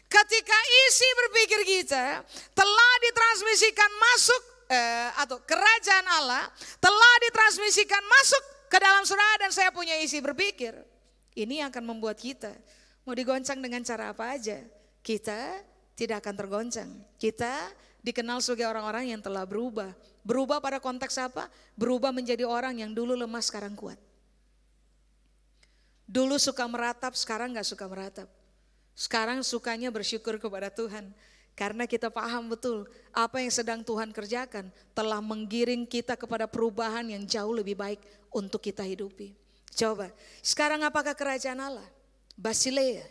Ketika isi berpikir kita telah ditransmisikan masuk, atau kerajaan Allah telah ditransmisikan masuk ke dalam saudara dan saya punya isi berpikir. Ini akan membuat kita mau digoncang dengan cara apa aja, kita tidak akan tergoncang. Kita dikenal sebagai orang-orang yang telah berubah. Berubah pada konteks apa? Berubah menjadi orang yang dulu lemah sekarang kuat. Dulu suka meratap, sekarang gak suka meratap. Sekarang sukanya bersyukur kepada Tuhan. Karena kita paham betul apa yang sedang Tuhan kerjakan telah menggiring kita kepada perubahan yang jauh lebih baik untuk kita hidupi. Coba, sekarang apakah kerajaan Allah? Basileia.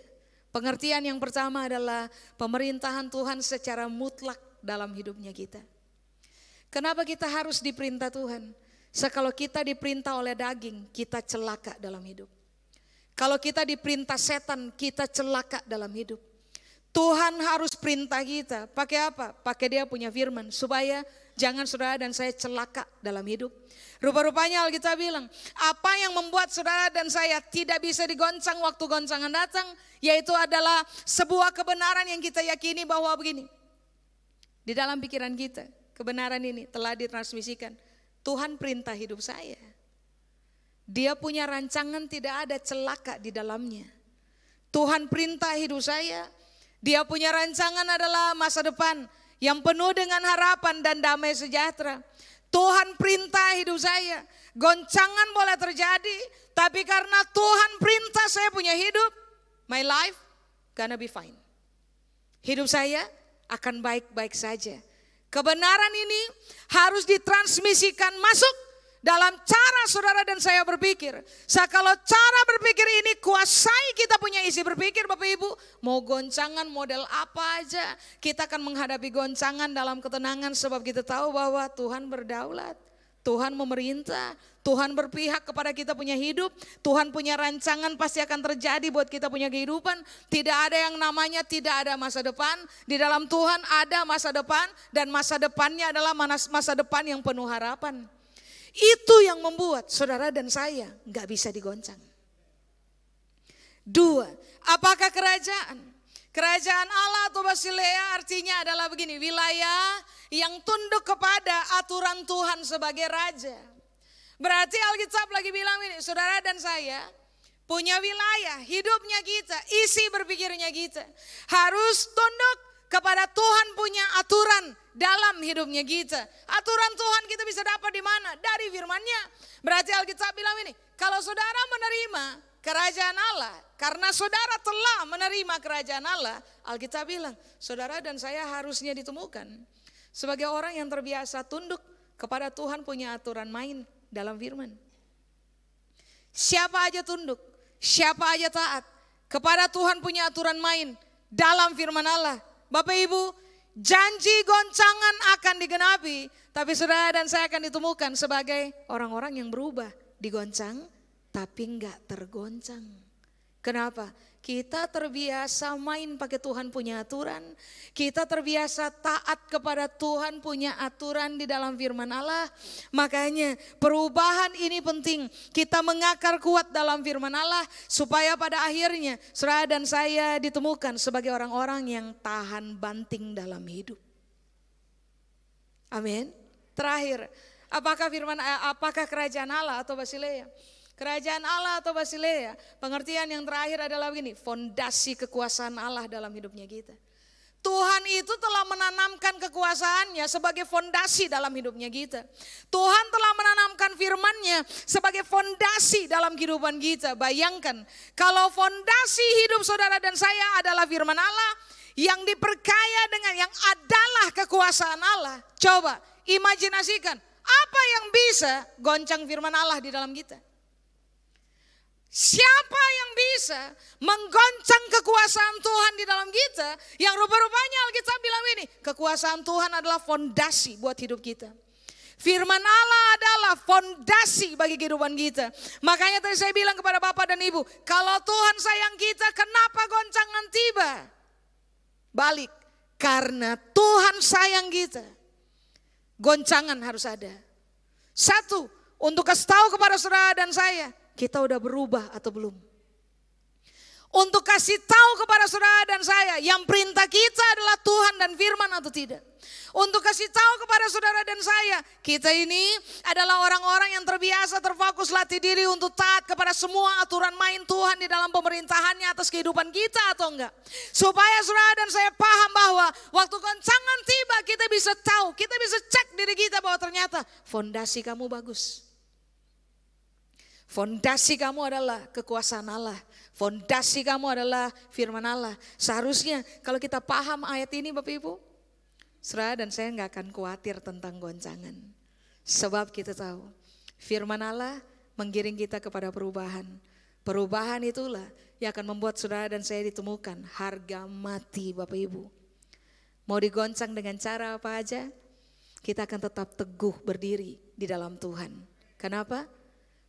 Pengertian yang pertama adalah pemerintahan Tuhan secara mutlak dalam hidupnya kita. Kenapa kita harus diperintah Tuhan? Kalau kita diperintah oleh daging, kita celaka dalam hidup. Kalau kita diperintah setan, kita celaka dalam hidup. Tuhan harus perintah kita. Pakai apa? Pakai dia punya firman. Supaya jangan saudara dan saya celaka dalam hidup. Rupa-rupanya Alkitab bilang, apa yang membuat saudara dan saya tidak bisa digoncang waktu goncangan datang, yaitu adalah sebuah kebenaran yang kita yakini bahwa begini. Di dalam pikiran kita, kebenaran ini telah ditransmisikan. Tuhan perintah hidup saya. Dia punya rancangan tidak ada celaka di dalamnya. Tuhan perintah hidup saya. Dia punya rancangan adalah masa depan yang penuh dengan harapan dan damai sejahtera. Tuhan perintah hidup saya. Goncangan boleh terjadi, tapi karena Tuhan perintah saya punya hidup, my life gonna be fine. Hidup saya akan baik-baik saja. Kebenaran ini harus ditransmisikan masuk dalam cara saudara dan saya berpikir. Kalau cara berpikir ini kuasai kita punya isi berpikir, Bapak Ibu, mau goncangan model apa aja, kita akan menghadapi goncangan dalam ketenangan sebab kita tahu bahwa Tuhan berdaulat, Tuhan memerintah, Tuhan berpihak kepada kita punya hidup, Tuhan punya rancangan pasti akan terjadi buat kita punya kehidupan. Tidak ada yang namanya tidak ada masa depan. Di dalam Tuhan ada masa depan dan masa depannya adalah masa depan yang penuh harapan. Itu yang membuat saudara dan saya gak bisa digoncang. 2, apakah kerajaan? Kerajaan Allah atau Basileia artinya adalah begini, wilayah yang tunduk kepada aturan Tuhan sebagai raja. Berarti Alkitab lagi bilang ini, saudara dan saya punya wilayah, hidupnya kita, isi berpikirnya kita harus tunduk kepada Tuhan punya aturan dalam hidupnya kita. Aturan Tuhan kita bisa dapat di mana? Dari firman-Nya. Berarti Alkitab bilang ini, kalau saudara menerima kerajaan Allah, karena saudara telah menerima kerajaan Allah, Alkitab bilang, saudara dan saya harusnya ditemukan sebagai orang yang terbiasa tunduk kepada Tuhan punya aturan main dalam firman. Siapa aja tunduk, siapa aja taat kepada Tuhan punya aturan main dalam firman Allah. Bapak Ibu, janji goncangan akan digenapi, tapi saudara dan saya akan ditemukan sebagai orang-orang yang berubah, digoncang tapi enggak tergoncang. Kenapa? Kita terbiasa main pakai Tuhan punya aturan, kita terbiasa taat kepada Tuhan punya aturan di dalam firman Allah. Makanya perubahan ini penting, kita mengakar kuat dalam firman Allah supaya pada akhirnya saudara dan saya ditemukan sebagai orang-orang yang tahan banting dalam hidup. Amin. Terakhir, apakah kerajaan Allah atau Basileia? Kerajaan Allah atau Basileia, pengertian yang terakhir adalah begini, fondasi kekuasaan Allah dalam hidupnya kita. Tuhan itu telah menanamkan kekuasaannya sebagai fondasi dalam hidupnya kita. Tuhan telah menanamkan firman-Nya sebagai fondasi dalam kehidupan kita. Bayangkan kalau fondasi hidup saudara dan saya adalah firman Allah yang diperkaya dengan yang adalah kekuasaan Allah. Coba imajinasikan apa yang bisa goncang firman Allah di dalam kita. Siapa yang bisa menggoncang kekuasaan Tuhan di dalam kita? Yang rupa-rupanya Alkitab bilang ini, kekuasaan Tuhan adalah fondasi buat hidup kita. Firman Allah adalah fondasi bagi kehidupan kita. Makanya tadi saya bilang kepada Bapak dan Ibu, kalau Tuhan sayang kita, kenapa goncangan tiba? Balik, karena Tuhan sayang kita. Goncangan harus ada. Satu, untuk kasih tahu kepada saudara dan saya, kita udah berubah atau belum. Untuk kasih tahu kepada saudara dan saya, yang perintah kita adalah Tuhan dan firman atau tidak. Untuk kasih tahu kepada saudara dan saya, kita ini adalah orang-orang yang terbiasa terfokus latih diri untuk taat kepada semua aturan main Tuhan di dalam pemerintahannya atas kehidupan kita atau enggak. Supaya saudara dan saya paham bahwa waktu goncangan tiba kita bisa tahu, kita bisa cek diri kita bahwa ternyata fondasi kamu bagus. Fondasi kamu adalah kekuasaan Allah. Fondasi kamu adalah firman Allah. Seharusnya kalau kita paham ayat ini Bapak Ibu, saudara dan saya nggak akan khawatir tentang goncangan. Sebab kita tahu firman Allah menggiring kita kepada perubahan. Perubahan itulah yang akan membuat saudara dan saya ditemukan harga mati Bapak Ibu. Mau digoncang dengan cara apa aja, kita akan tetap teguh berdiri di dalam Tuhan. Kenapa?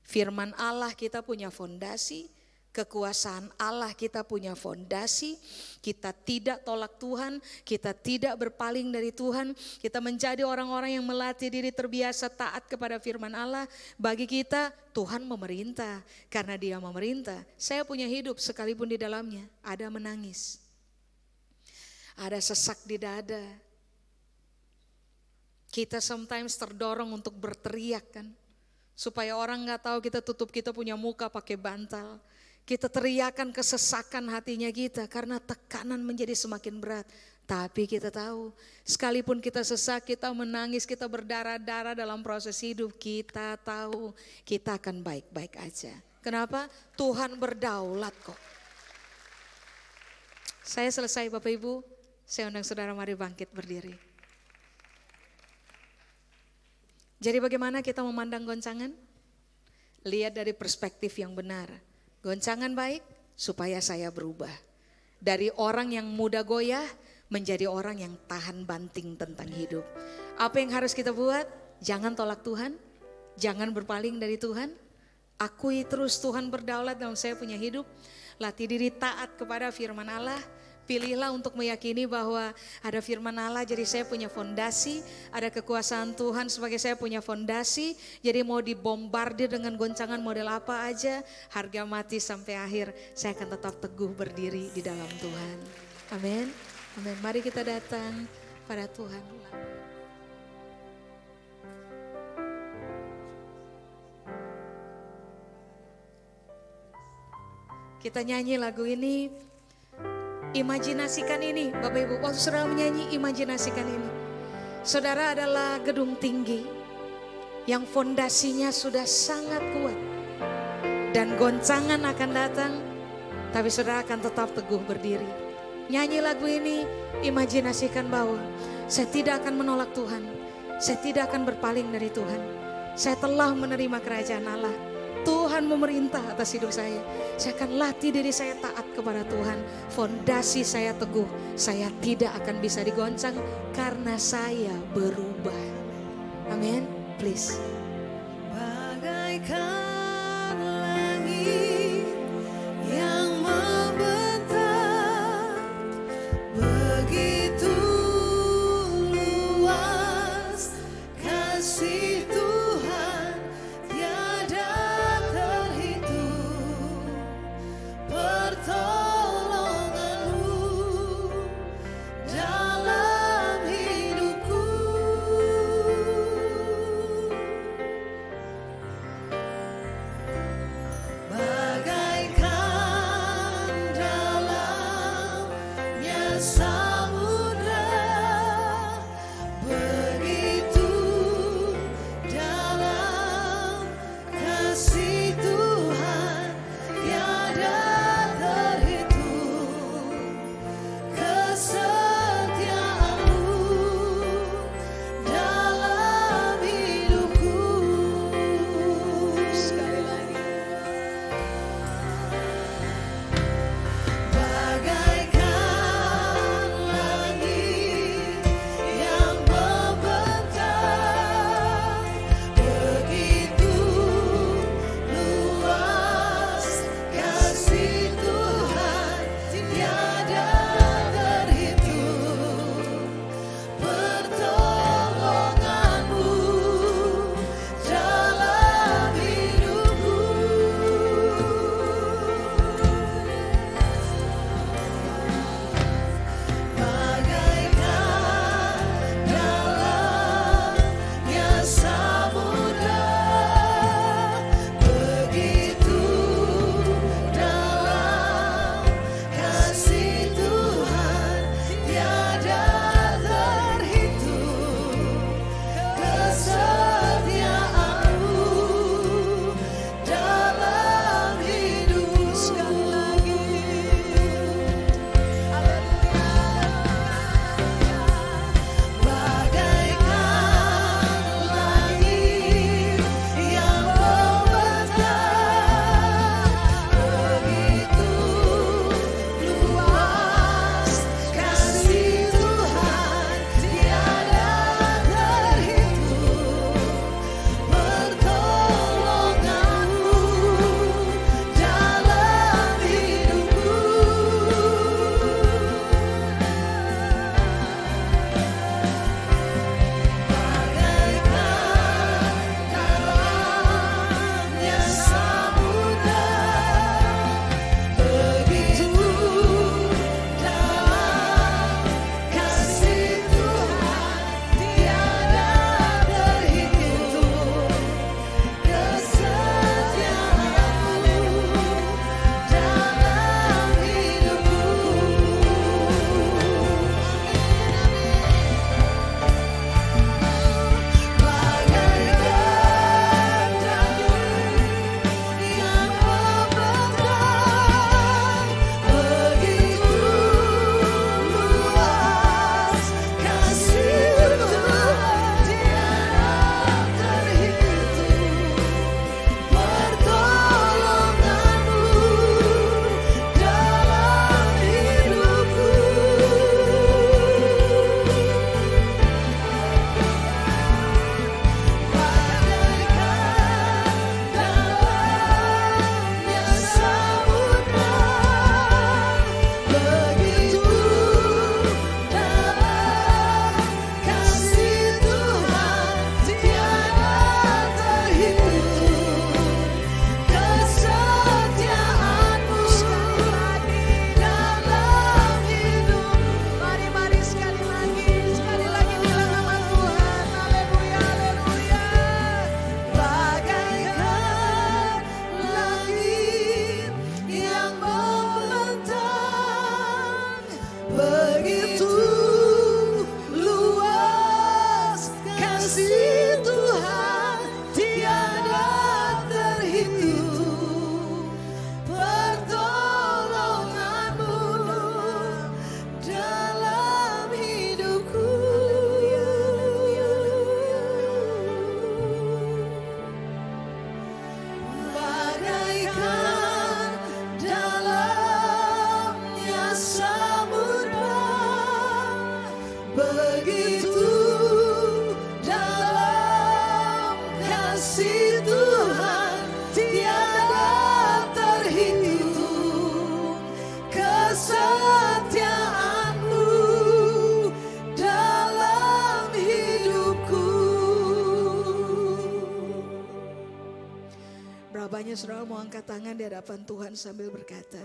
Firman Allah kita punya fondasi. Kekuasaan Allah kita punya fondasi, kita tidak tolak Tuhan, kita tidak berpaling dari Tuhan, kita menjadi orang-orang yang melatih diri terbiasa taat kepada firman Allah. Bagi kita Tuhan memerintah, karena Dia memerintah, saya punya hidup sekalipun di dalamnya ada menangis, ada sesak di dada. Kita sometimes terdorong untuk berteriak kan, supaya orang gak tahu kita tutup kita punya muka pakai bantal. Kita teriakan kesesakan hatinya kita karena tekanan menjadi semakin berat. Tapi kita tahu sekalipun kita sesak, kita menangis, kita berdarah-darah dalam proses hidup, kita tahu kita akan baik-baik aja. Kenapa? Tuhan berdaulat kok. Saya selesai Bapak Ibu, saya undang saudara mari bangkit berdiri. Jadi bagaimana kita memandang goncangan? Lihat dari perspektif yang benar. Goncangan baik supaya saya berubah. Dari orang yang mudah goyah menjadi orang yang tahan banting tentang hidup. Apa yang harus kita buat? Jangan tolak Tuhan, jangan berpaling dari Tuhan. Akui terus Tuhan berdaulat dalam saya punya hidup. Latih diri taat kepada firman Allah. Pilihlah untuk meyakini bahwa ada firman Allah, jadi saya punya fondasi. Ada kekuasaan Tuhan sebagai saya punya fondasi. Jadi mau dibombardir dengan goncangan model apa aja, harga mati sampai akhir, saya akan tetap teguh berdiri di dalam Tuhan. Amin. Amin. Mari kita datang pada Tuhan. Kita nyanyi lagu ini. Imajinasikan ini Bapak Ibu, waktu saudara menyanyi imajinasikan ini. Saudara adalah gedung tinggi yang fondasinya sudah sangat kuat. Dan goncangan akan datang, tapi saudara akan tetap teguh berdiri. Nyanyi lagu ini, imajinasikan bahwa saya tidak akan menolak Tuhan. Saya tidak akan berpaling dari Tuhan. Saya telah menerima kerajaan Allah. Tuhan memerintah atas hidup saya. Saya akan latih diri saya taat kepada Tuhan. Fondasi saya teguh. Saya tidak akan bisa digoncang karena saya berubah. Amin. Please. Bagaikan langit yang membentang, begitu luas kasih Tuhan tiada terhitung, pertolonganmu dalam hidupku. Tuhan tiada terhitung kesetiaan-Mu dalam hidupku. Berapa banyak saudara mau angkat tangan di hadapan Tuhan sambil berkata,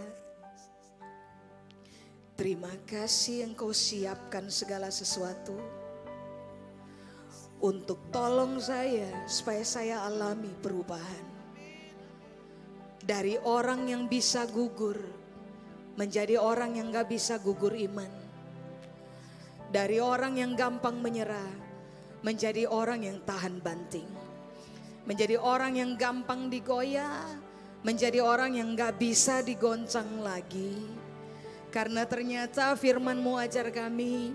terima kasih Engkau siapkan segala sesuatu untuk tolong saya supaya saya alami perubahan. Dari orang yang bisa gugur menjadi orang yang gak bisa gugur iman. Dari orang yang gampang menyerah menjadi orang yang tahan banting. Menjadi orang yang gampang digoyah menjadi orang yang gak bisa digoncang lagi. Karena ternyata firman-Mu ajar kami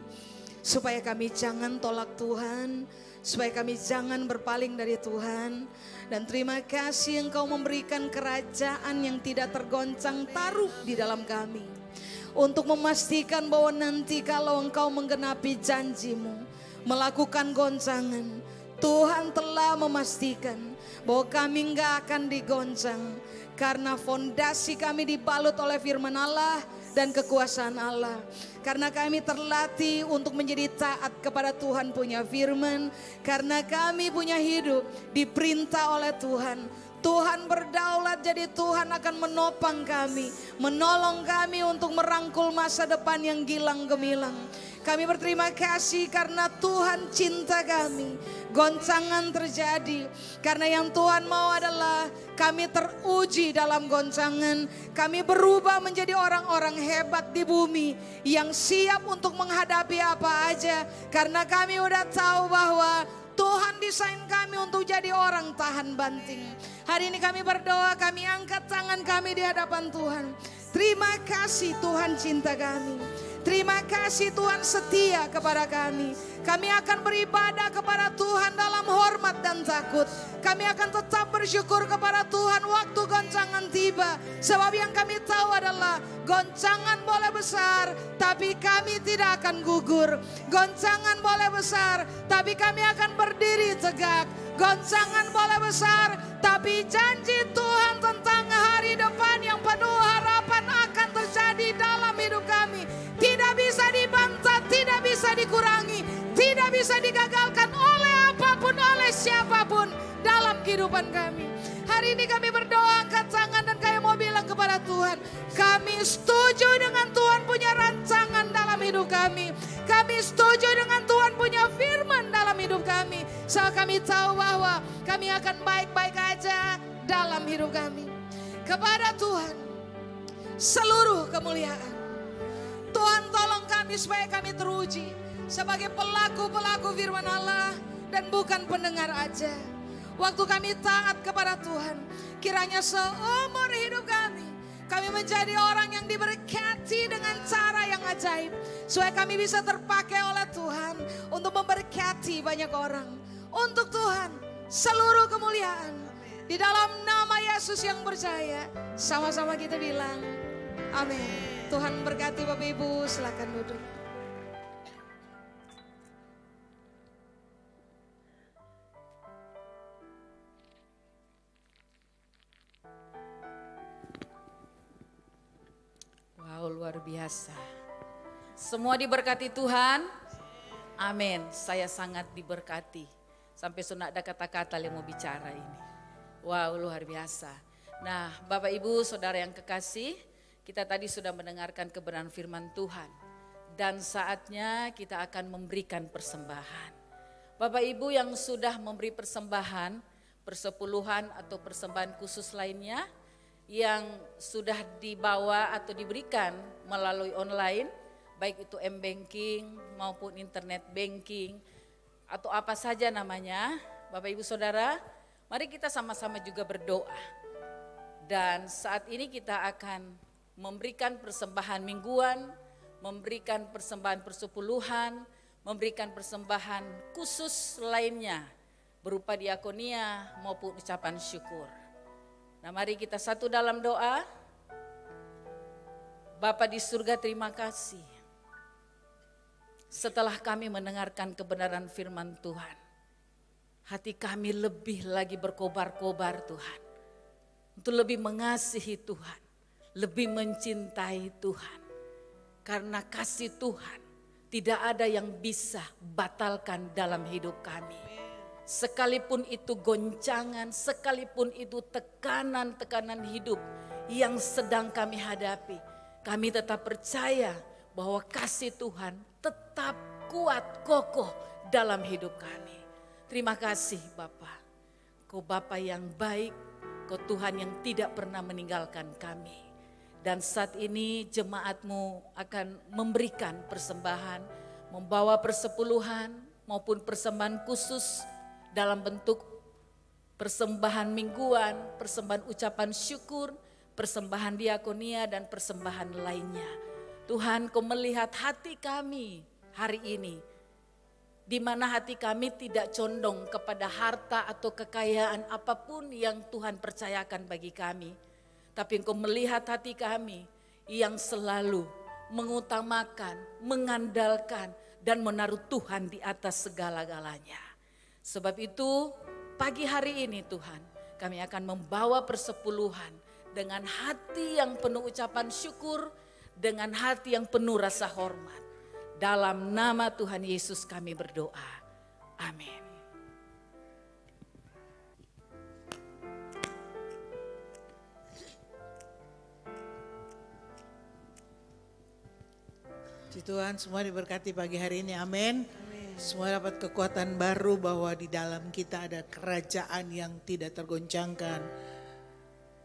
supaya kami jangan tolak Tuhan, supaya kami jangan berpaling dari Tuhan. Dan terima kasih Engkau memberikan kerajaan yang tidak tergoncang taruh di dalam kami. Untuk memastikan bahwa nanti kalau Engkau menggenapi janji-Mu, melakukan goncangan, Tuhan telah memastikan bahwa kami enggak akan digoncang. Karena fondasi kami dibalut oleh firman Allah dan kekuasaan Allah. Karena kami terlatih untuk menjadi taat kepada Tuhan punya firman. Karena kami punya hidup diperintah oleh Tuhan. Tuhan berdaulat, jadi Tuhan akan menopang kami, menolong kami untuk merangkul masa depan yang gilang gemilang. Kami berterima kasih karena Tuhan cinta kami. Goncangan terjadi karena yang Tuhan mau adalah kami teruji dalam goncangan. Kami berubah menjadi orang-orang hebat di bumi yang siap untuk menghadapi apa aja. Karena kami udah tahu bahwa Tuhan desain kami untuk jadi orang tahan banting. Hari ini kami berdoa, kami angkat tangan kami di hadapan Tuhan. Terima kasih Tuhan cinta kami. Terima kasih Tuhan setia kepada kami. Kami akan beribadah kepada Tuhan dalam hormat dan takut. Kami akan tetap bersyukur kepada Tuhan waktu goncangan tiba. Sebab yang kami tahu adalah goncangan boleh besar, tapi kami tidak akan gugur. Goncangan boleh besar, tapi kami akan berdiri tegak. Goncangan boleh besar, tapi janji Tuhan tentang hari depan yang penuh harapan akan terjadi dalam hidup kami. Tidak bisa dibantah, tidak bisa dikurangi, tidak bisa digagalkan oleh apapun, oleh siapapun dalam kehidupan kami. Hari ini kami berdoa, angkat tangan dan kami mau bilang kepada Tuhan, kami setuju dengan Tuhan punya rancangan dalam hidup kami. Kami setuju dengan Tuhan punya firman dalam hidup kami. So kami tahu bahwa kami akan baik-baik aja dalam hidup kami. Kepada Tuhan seluruh kemuliaan. Tuhan tolong kami supaya kami teruji sebagai pelaku-pelaku firman Allah dan bukan pendengar aja. Waktu kami taat kepada Tuhan, kiranya seumur hidup kami menjadi orang yang diberkati dengan cara yang ajaib. Supaya kami bisa terpakai oleh Tuhan untuk memberkati banyak orang. Untuk Tuhan seluruh kemuliaan. Di dalam nama Yesus yang percaya, sama-sama kita bilang amin. Tuhan berkati Bapak Ibu, silakan duduk. Wow, luar biasa. Semua diberkati Tuhan. Amin. Saya sangat diberkati. Sampai sudah ada kata-kata yang mau bicara ini. Wow, luar biasa. Nah, Bapak Ibu, Saudara yang kekasih, kita tadi sudah mendengarkan kebenaran firman Tuhan. Dan saatnya kita akan memberikan persembahan. Bapak Ibu yang sudah memberi persembahan, persepuluhan atau persembahan khusus lainnya, yang sudah dibawa atau diberikan melalui online, baik itu M-Banking maupun Internet Banking, atau apa saja namanya, Bapak Ibu Saudara, mari kita sama-sama juga berdoa. Dan saat ini kita akan memberikan persembahan mingguan, memberikan persembahan persepuluhan, memberikan persembahan khusus lainnya berupa diakonia maupun ucapan syukur. Nah, mari kita satu dalam doa. Bapa di surga, terima kasih. Setelah kami mendengarkan kebenaran firman Tuhan, hati kami lebih lagi berkobar-kobar Tuhan. Untuk lebih mengasihi Tuhan, lebih mencintai Tuhan. Karena kasih Tuhan tidak ada yang bisa batalkan dalam hidup kami. Sekalipun itu goncangan, sekalipun itu tekanan-tekanan hidup yang sedang kami hadapi, kami tetap percaya bahwa kasih Tuhan tetap kuat, kokoh dalam hidup kami. Terima kasih Bapa. Kau Bapa yang baik, Kau Tuhan yang tidak pernah meninggalkan kami. Dan saat ini jemaat-Mu akan memberikan persembahan, membawa persepuluhan maupun persembahan khusus dalam bentuk persembahan mingguan, persembahan ucapan syukur, persembahan diakonia dan persembahan lainnya. Tuhan, Kau melihat hati kami hari ini, di mana hati kami tidak condong kepada harta atau kekayaan apapun yang Tuhan percayakan bagi kami. Tapi Engkau melihat hati kami yang selalu mengutamakan, mengandalkan dan menaruh Tuhan di atas segala-galanya. Sebab itu pagi hari ini Tuhan, kami akan membawa persepuluhan dengan hati yang penuh ucapan syukur, dengan hati yang penuh rasa hormat. Dalam nama Tuhan Yesus kami berdoa. Amin. Puji Tuhan, semua diberkati pagi hari ini, amin. Semua dapat kekuatan baru bahwa di dalam kita ada kerajaan yang tidak tergoncangkan.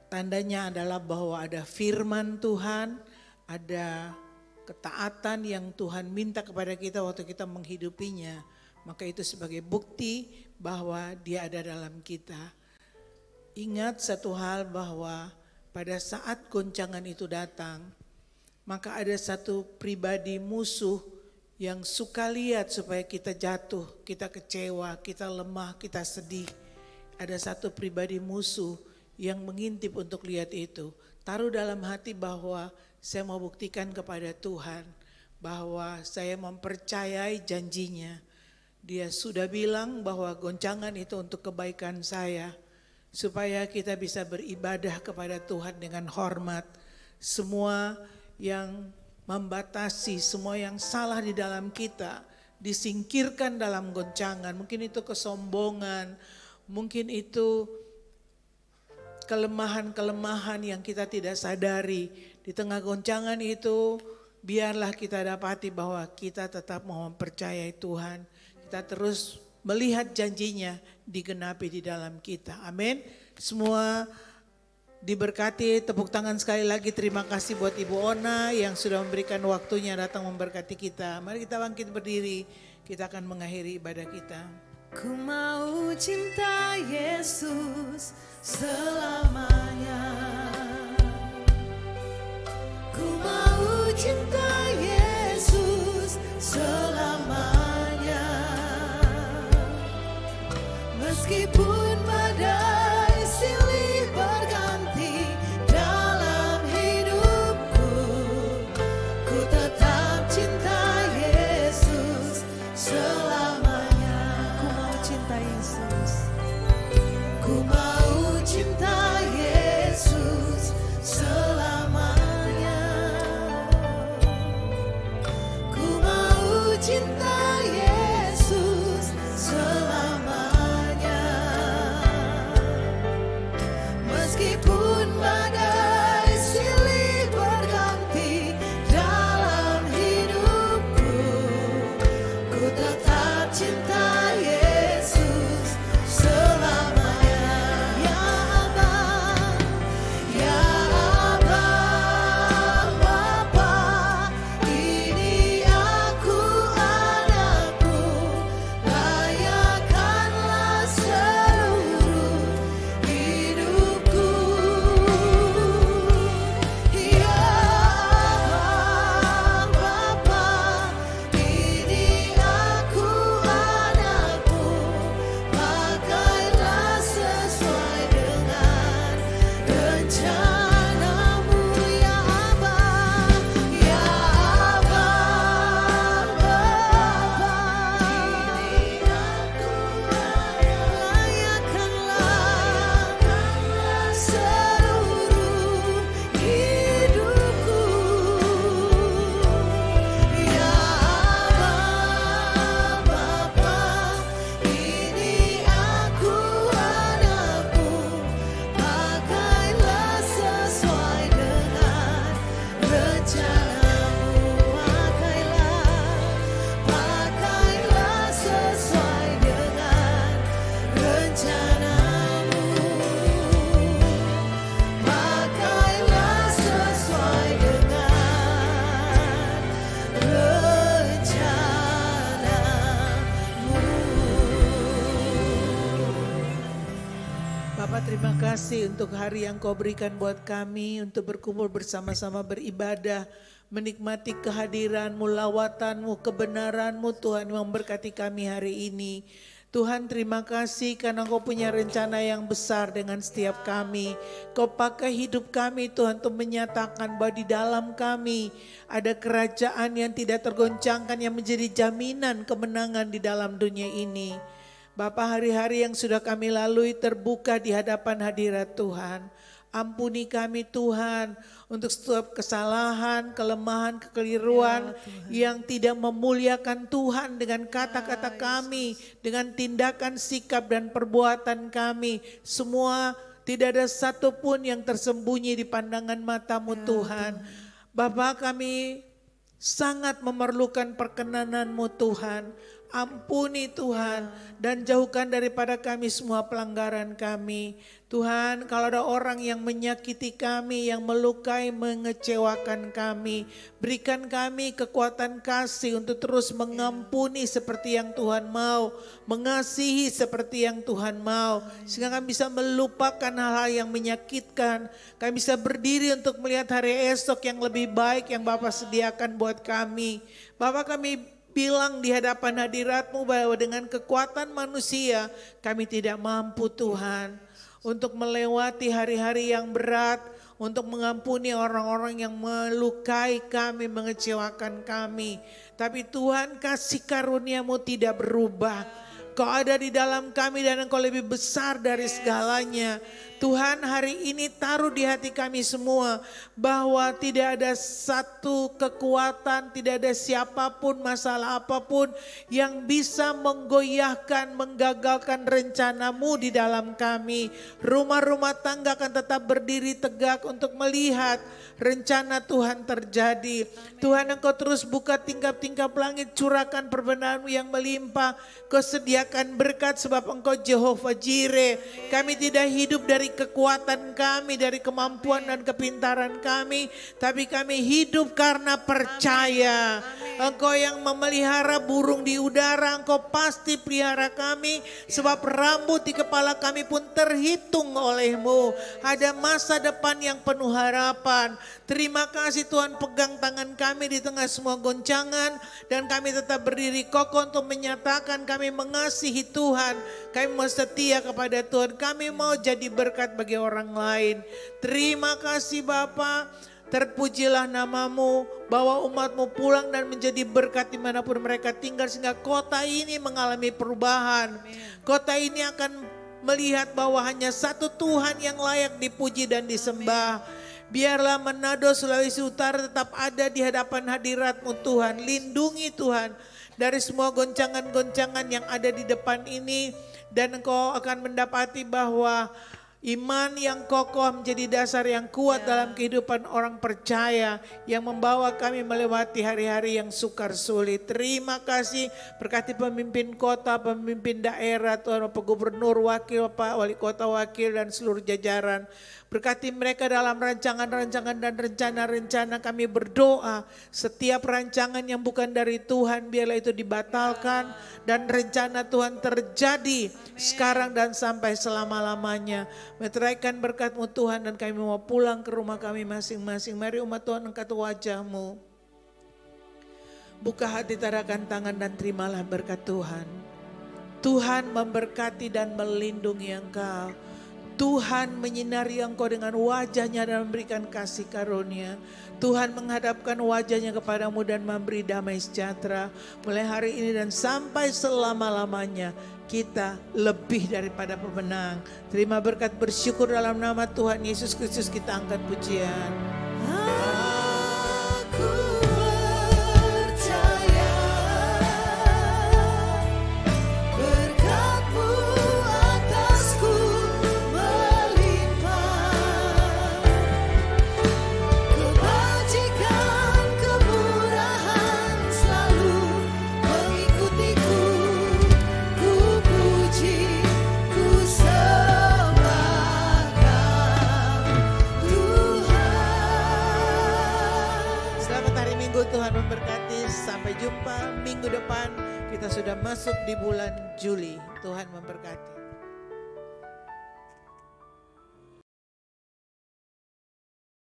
Tandanya adalah bahwa ada firman Tuhan, ada ketaatan yang Tuhan minta kepada kita waktu kita menghidupinya. Maka itu sebagai bukti bahwa Dia ada dalam kita. Ingat satu hal bahwa pada saat goncangan itu datang, maka ada satu pribadi musuh yang suka lihat supaya kita jatuh, kita kecewa, kita lemah, kita sedih. Ada satu pribadi musuh yang mengintip untuk lihat itu. Taruh dalam hati bahwa saya mau buktikan kepada Tuhan bahwa saya mempercayai janjinya. Dia sudah bilang bahwa goncangan itu untuk kebaikan saya, supaya kita bisa beribadah kepada Tuhan dengan hormat. Semua yang membatasi, semua yang salah di dalam kita disingkirkan dalam goncangan. Mungkin itu kesombongan, mungkin itu kelemahan-kelemahan yang kita tidak sadari. Di tengah goncangan itu biarlah kita dapati bahwa kita tetap mau mempercayai Tuhan. Kita terus melihat janjinya digenapi di dalam kita. Amin. Semua diberkati, tepuk tangan sekali lagi. Terima kasih buat Ibu Ona yang sudah memberikan waktunya datang memberkati kita. Mari kita bangkit berdiri, kita akan mengakhiri ibadah kita. Ku mau cinta Yesus selamanya. Ku mau cinta Yesus selamanya. Meskipun badai silih berganti dalam hidupku, ku tetap cinta Yesus selamanya. Ku mau cinta Yesus. Ku mau cinta Yesus selamanya. Ku mau cinta Yesus selamanya. Meskipun badai silih berganti dalam hidupku, ku tetap cinta Yesus selamanya. Ya Abang, ya Abang Bapa, ini aku anakmu, layakkanlah seluruh hidupku. Bapak terima kasih untuk hari yang Kau berikan buat kami untuk berkumpul bersama-sama beribadah, menikmati kehadiran-Mu, lawatan-Mu, kebenaran-Mu Tuhan yang memberkati kami hari ini. Tuhan terima kasih karena Kau punya rencana yang besar dengan setiap kami. Kau pakai hidup kami Tuhan untuk menyatakan bahwa di dalam kami ada kerajaan yang tidak tergoncangkan yang menjadi jaminan kemenangan di dalam dunia ini. Bapak, hari-hari yang sudah kami lalui terbuka di hadapan hadirat Tuhan. Ampuni kami Tuhan untuk setiap kesalahan, kelemahan, kekeliruan yang tidak memuliakan Tuhan dengan kata-kata kami, dengan tindakan, sikap dan perbuatan kami. Semua tidak ada satupun yang tersembunyi di pandangan mata-Mu Tuhan. Bapak, kami sangat memerlukan perkenanan-Mu Tuhan. Ampuni Tuhan dan jauhkan daripada kami semua pelanggaran kami. Tuhan, kalau ada orang yang menyakiti kami, yang melukai, mengecewakan kami, berikan kami kekuatan kasih untuk terus mengampuni seperti yang Tuhan mau, mengasihi seperti yang Tuhan mau, sehingga kami bisa melupakan hal-hal yang menyakitkan. Kami bisa berdiri untuk melihat hari esok yang lebih baik yang Bapa sediakan buat kami. Bapak, kami bilang di hadapan hadirat-Mu bahwa dengan kekuatan manusia kami tidak mampu Tuhan untuk melewati hari-hari yang berat, untuk mengampuni orang-orang yang melukai kami, mengecewakan kami. Tapi Tuhan, kasih karunia-Mu tidak berubah. Kau ada di dalam kami dan Engkau lebih besar dari segalanya. Tuhan, hari ini taruh di hati kami semua bahwa tidak ada satu kekuatan, tidak ada siapapun, masalah apapun yang bisa menggoyahkan, menggagalkan rencana-Mu di dalam kami. Rumah-rumah tangga akan tetap berdiri tegak untuk melihat rencana Tuhan terjadi. Tuhan, Engkau terus buka tingkap-tingkap langit, curahkan perbenaran-Mu yang melimpah. Kau sediakan berkat sebab Engkau Jehovah Jireh. Kami tidak hidup dari kekuatan kami, dari kemampuan dan kepintaran kami, tapi kami hidup karena percaya. Engkau yang memelihara burung di udara, Engkau pasti pelihara kami, sebab rambut di kepala kami pun terhitung oleh-Mu. Ada masa depan yang penuh harapan. Terima kasih Tuhan, pegang tangan kami di tengah semua goncangan, dan kami tetap berdiri kokoh untuk menyatakan kami mengasihi Tuhan, kami mau setia kepada Tuhan, kami mau jadi berkat bagi orang lain. Terima kasih Bapa, terpujilah nama-Mu, bawa umat-Mu pulang dan menjadi berkat dimanapun mereka tinggal, sehingga kota ini mengalami perubahan. Kota ini akan melihat bahwa hanya satu Tuhan yang layak dipuji dan disembah. Biarlah Manado, Sulawesi Utara tetap ada di hadapan hadirat-Mu Tuhan. Lindungi Tuhan dari semua goncangan-goncangan yang ada di depan ini. Dan Engkau akan mendapati bahwa iman yang kokoh menjadi dasar yang kuat dalam kehidupan orang percaya yang membawa kami melewati hari-hari yang sukar sulit. Terima kasih, berkati pemimpin kota, pemimpin daerah, Tuhan, Bapak Gubernur, Wakil, Pak Wali Kota, Wakil, dan seluruh jajaran. Berkati mereka dalam rancangan-rancangan dan rencana-rencana. Kami berdoa setiap rancangan yang bukan dari Tuhan biarlah itu dibatalkan, dan rencana Tuhan terjadi sekarang dan sampai selama-lamanya. Meteraikan berkat-Mu Tuhan, dan kami mau pulang ke rumah kami masing-masing. Mari umat Tuhan angkat wajah-Mu. Buka hati, tadakan tangan dan terimalah berkat Tuhan. Tuhan memberkati dan melindungi engkau. Tuhan menyinari engkau dengan wajahnya dan memberikan kasih karunia. Tuhan menghadapkan wajahnya kepadamu dan memberi damai sejahtera. Mulai hari ini dan sampai selama-lamanya kita lebih daripada pemenang. Terima berkat, bersyukur dalam nama Tuhan Yesus Kristus kita angkat pujian. Tuhan memberkati, sampai jumpa minggu depan. Kita sudah masuk di bulan Juli. Tuhan memberkati.